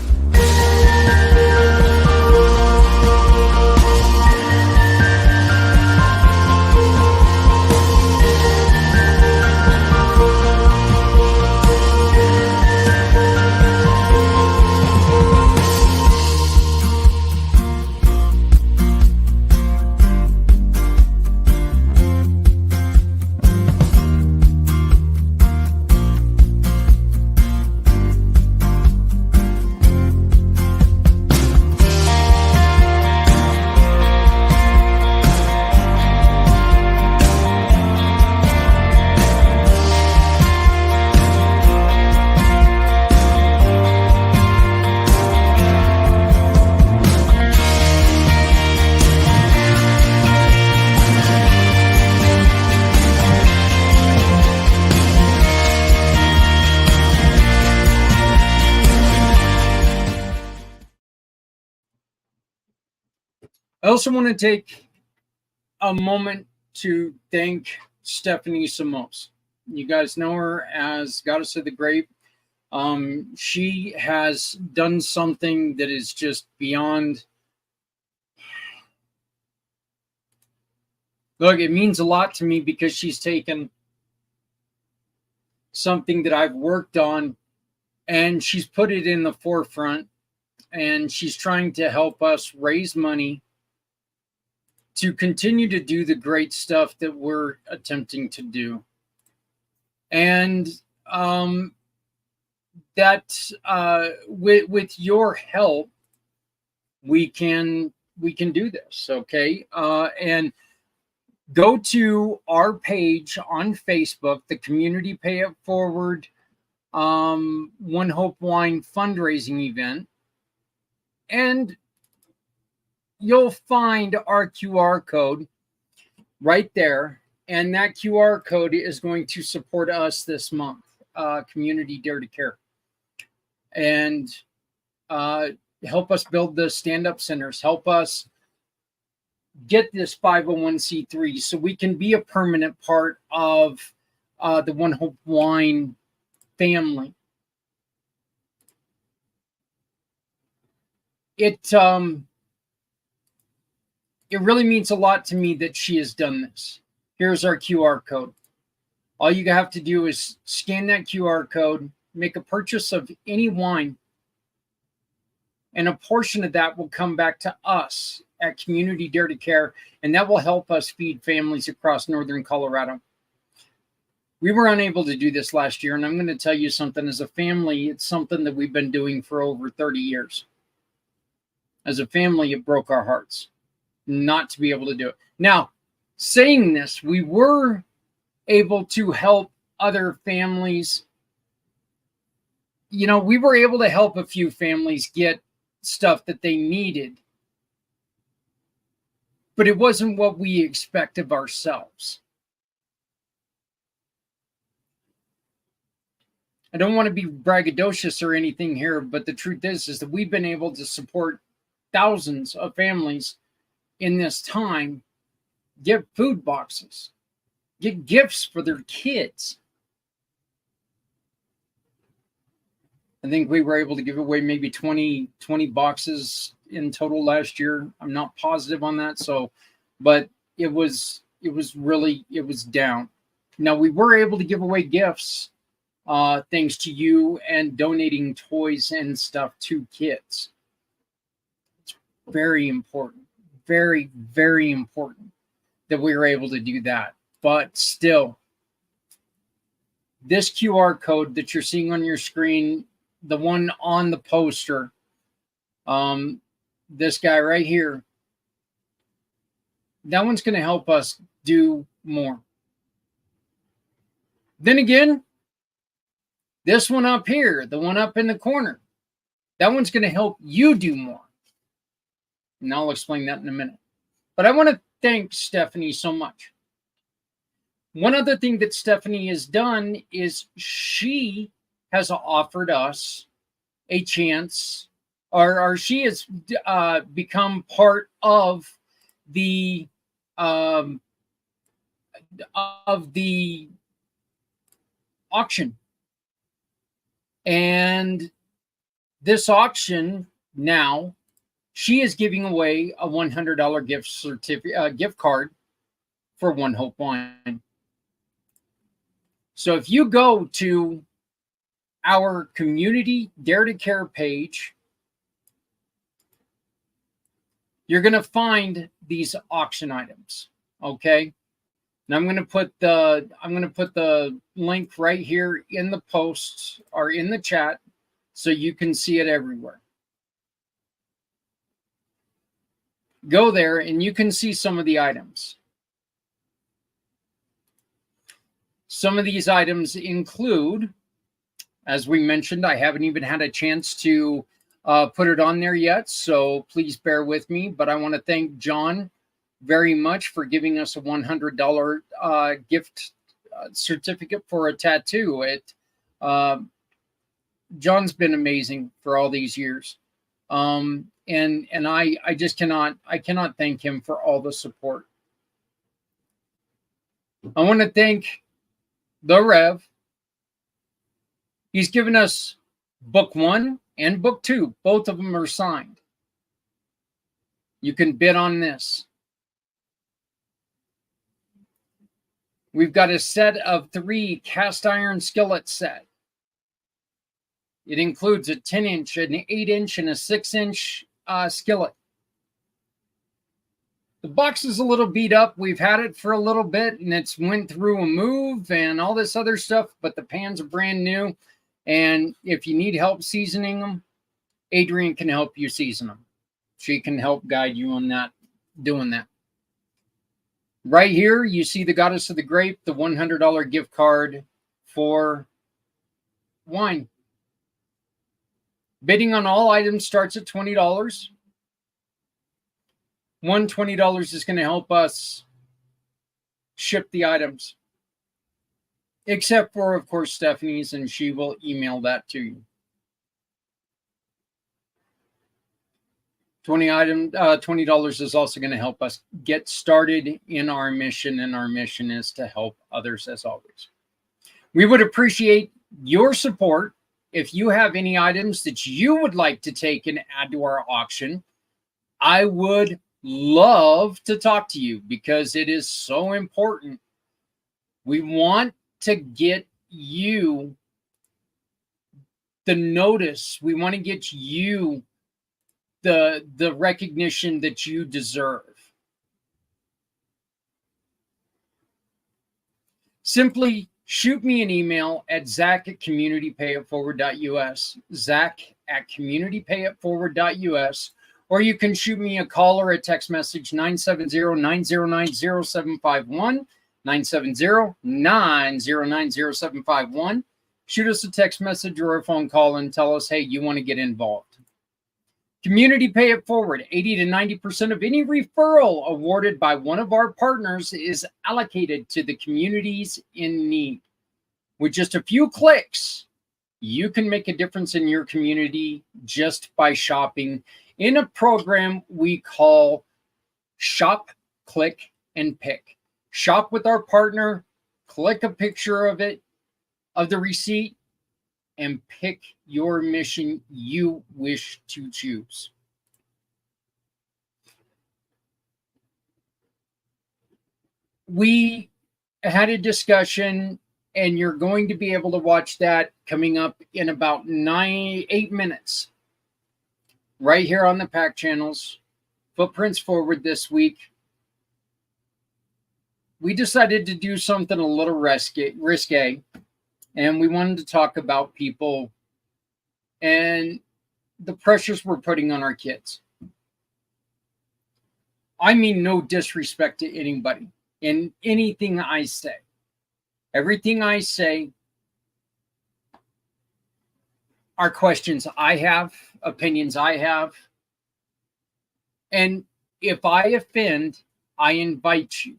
[SPEAKER 3] I also want to take a moment to thank Stephanie Samos. You guys know her as Goddess of the Grape. She has done something that is just beyond. Look, it means a lot to me because she's taken something that I've worked on and she's put it in the forefront, and she's trying to help us raise money to continue to do the great stuff that we're attempting to do. And with your help, we can do this, okay? And go to our page on Facebook, the Community Pay It Forward One Hope Wine fundraising event, and you'll find our QR code right there. And that QR code is going to support us this month, Community Dare to Care, and help us build the stand-up centers, help us get this 501c3 so we can be a permanent part of the One Hope Wine family. It really means a lot to me that she has done this. Here's our QR code. All you have to do is scan that QR code, make a purchase of any wine, and a portion of that will come back to us at Community Dare to Care, and that will help us feed families across northern Colorado. We were unable to do this last year, and I'm going to tell you something. As a family, it's something that we've been doing for over 30 years. As a family, it broke our hearts not to be able to do it. Now, saying this, we were able to help other families. You know, we were able to help a few families get stuff that they needed, but it wasn't what we expect of ourselves. I don't want to be braggadocious or anything here, but the truth is that we've been able to support thousands of families in this time, get food boxes, get gifts for their kids. I think we were able to give away maybe 20 boxes in total last year. I'm not positive on that. So, but it was down. Now we were able to give away gifts, thanks to you and donating toys and stuff to kids. It's very important, very, very important that we were able to do that. But still, this QR code that you're seeing on your screen, the one on the poster, this guy right here, that one's going to help us do more. Then again, this one up here, the one up in the corner, that one's going to help you do more. And I'll explain that in a minute. But I want to thank Stephanie so much. One other thing that Stephanie has done is she has offered us a chance, or she has become part of the auction. And this auction now, she is giving away a $100 gift card for One Hope Wine. So if you go to our community Dare to Care page, you're going to find these auction items. Okay. And I'm going to put the link right here in the post or in the chat so you can see it everywhere. Go there and you can see some of the items. Some of these items include, as we mentioned, I haven't even had a chance to put it on there yet, so please bear with me. But I want to thank John very much for giving us a $100 gift certificate for a tattoo. John's been amazing for all these years. And I just cannot thank him for all the support. I want to thank the Rev. He's given us book 1 and book 2. Both of them are signed. You can bid on this. We've got a set of 3 cast iron skillet set. It includes a 10-inch, an 8-inch, and a 6-inch skillet. The box is a little beat up. We've had it for a little bit, and it's went through a move and all this other stuff, but the pans are brand new. And if you need help seasoning them, Adrienne can help you season them. She can help guide you on that, doing that. Right here, you see the Goddess of the Grape, the $100 gift card for wine. Bidding on all items starts at $20. $20 is going to help us ship the items. Except for, of course, Stephanie's, and she will email that to you. $20 is also going to help us get started in our mission, and our mission is to help others as always. We would appreciate your support. If you have any items that you would like to take and add to our auction, I would love to talk to you because it is so important. We want to get you the notice. We want to get you the recognition that you deserve. Simply shoot me an email at zach@communitypayitforward.us, zach@communitypayitforward.us, Or you can shoot me a call or a text message, 970-909-0751, 970-909-0751. Shoot us a text message or a phone call and tell us, hey, you want to get involved. Community Pay It Forward. 80 to 90% of any referral awarded by one of our partners is allocated to the communities in need. With just a few clicks, you can make a difference in your community just by shopping in a program we call Shop, Click, and Pick. Shop with our partner, click a picture of it, of the receipt, and pick your mission you wish to choose. We had a discussion, and you're going to be able to watch that coming up in about 8 minutes. Right here on the pACT channels, Footprints Forward this week. We decided to do something a little risque, and we wanted to talk about people and the pressures we're putting on our kids. I mean no disrespect to anybody in anything I say. Everything I say are questions I have, opinions I have. And if I offend, I invite you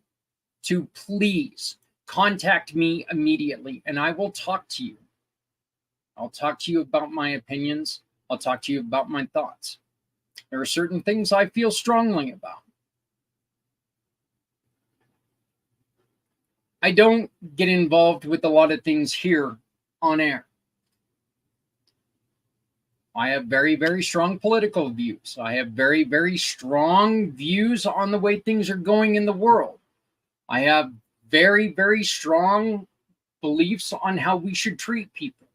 [SPEAKER 3] to please contact me immediately and I will talk to you. I'll talk to you about my opinions. I'll talk to you about my thoughts. There are certain things I feel strongly about. I don't get involved with a lot of things here on air. I have very, very strong political views. I have very, very strong views on the way things are going in the world. I have very, very strong beliefs on how we should treat people.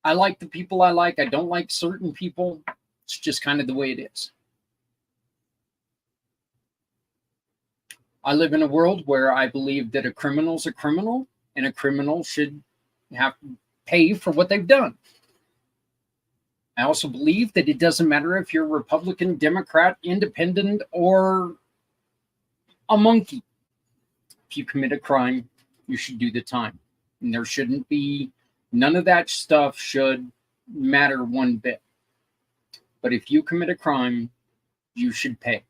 [SPEAKER 3] I like the people I like. I don't like certain people. It's just kind of the way it is. I live in a world where I believe that a criminal's a criminal and a criminal should have to pay for what they've done. I also believe that it doesn't matter if you're Republican, Democrat, Independent, or a monkey. If you commit a crime, you should do the time. And there shouldn't be, none of that stuff should matter one bit. But if you commit a crime, you should pay.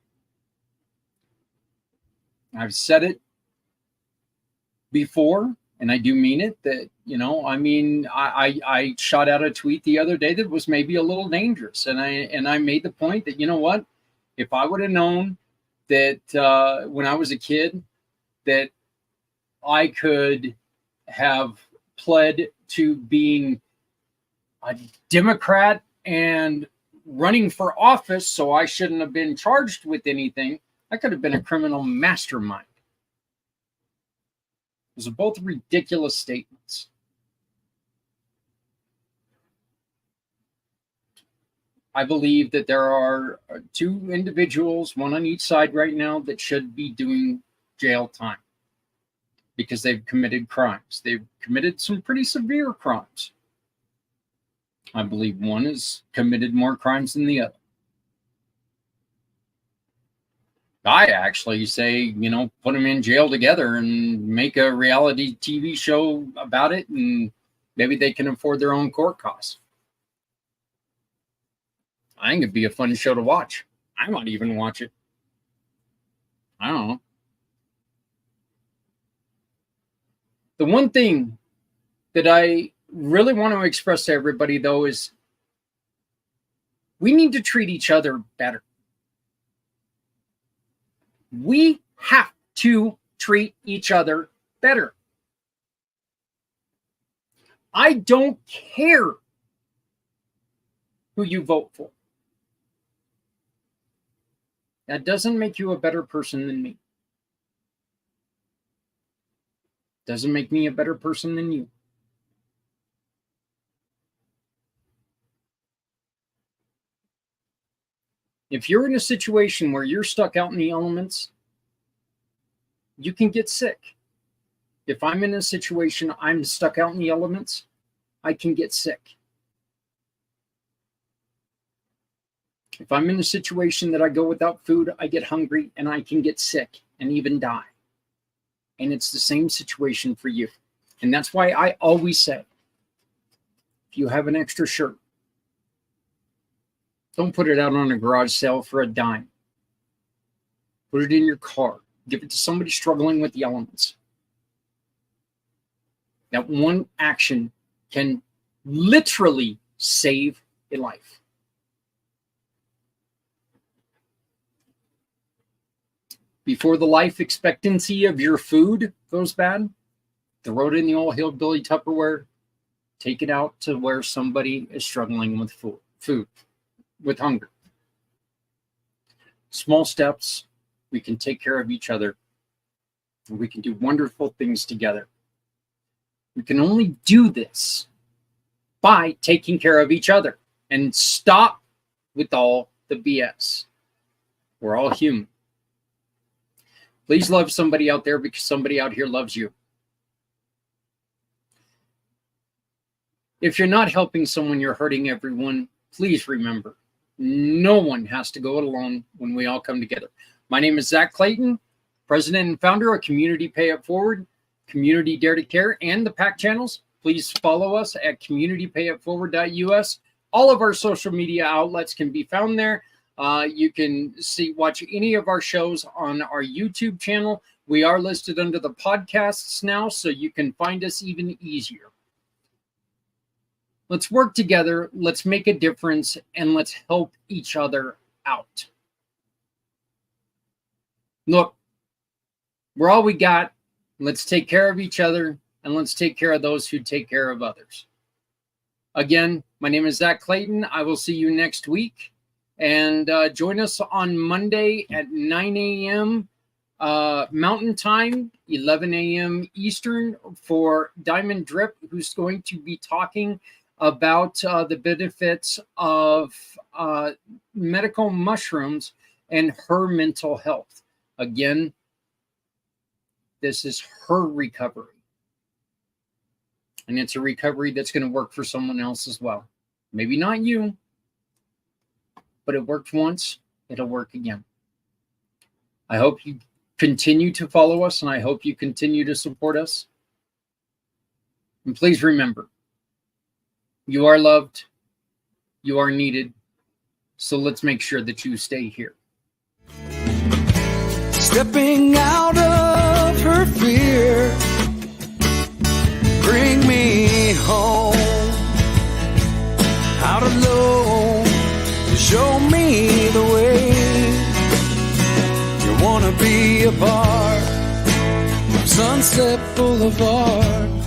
[SPEAKER 3] I've said it before, and I do mean it, that, you know, I mean, I shot out a tweet the other day that was maybe a little dangerous. And I made the point that, you know what, if I would have known that when I was a kid that I could have pled to being a Democrat and running for office, so I shouldn't have been charged with anything, I could have been a criminal mastermind. Those are both ridiculous statements. I believe that there are two individuals, one on each side right now, that should be doing jail time because they've committed crimes. They've committed some pretty severe crimes. I believe one has committed more crimes than the other. I actually say, you know, put them in jail together and make a reality TV show about it, and maybe they can afford their own court costs. I think it'd be a fun show to watch. I might even watch it. I don't know. The one thing that I really want to express to everybody, though, is we need to treat each other better. We have to treat each other better. I don't care who you vote for. That doesn't make you a better person than me. Doesn't make me a better person than you. If you're in a situation where you're stuck out in the elements, you can get sick. If I'm in a situation I'm stuck out in the elements, I can get sick. If I'm in a situation that I go without food, I get hungry and I can get sick and even die. And it's the same situation for you. And that's why I always say, if you have an extra shirt, don't put it out on a garage sale for a dime. Put it in your car. Give it to somebody struggling with the elements. That one action can literally save a life. Before the life expectancy of your food goes bad, throw it in the old hillbilly Tupperware. Take it out to where somebody is struggling with food, with hunger. Small steps, we can take care of each other. And we can do wonderful things together. We can only do this by taking care of each other and stop with all the BS. We're all human. Please love somebody out there because somebody out here loves you. If you're not helping someone, you're hurting everyone. Please remember, no one has to go it alone when we all come together. My name is Zach Clayton, president and founder of Community Pay It Forward, Community Dare to Care, and the pACT channels. Please follow us at communitypayitforward.us. All of our social media outlets can be found there. You can watch any of our shows on our YouTube channel. We are listed under the podcasts now, so you can find us even easier. Let's work together, let's make a difference, and let's help each other out. Look, we're all we got. Let's take care of each other, and let's take care of those who take care of others. Again, my name is Zach Clayton. I will see you next week. And join us on Monday at 9 a.m. Mountain Time, 11 a.m. Eastern for Diamond Drip, who's going to be talking about the benefits of medical mushrooms and her mental health. Again, this is her recovery. And it's a recovery that's going to work for someone else as well. Maybe not you, but it worked once, it'll work again. I hope you continue to follow us, and I hope you continue to support us. And please remember, you are loved, you are needed, so let's make sure that you stay here.
[SPEAKER 2] Stepping out of her fear, bring me home, out alone, show me the way. You wanna be a part of Sunset Boulevard.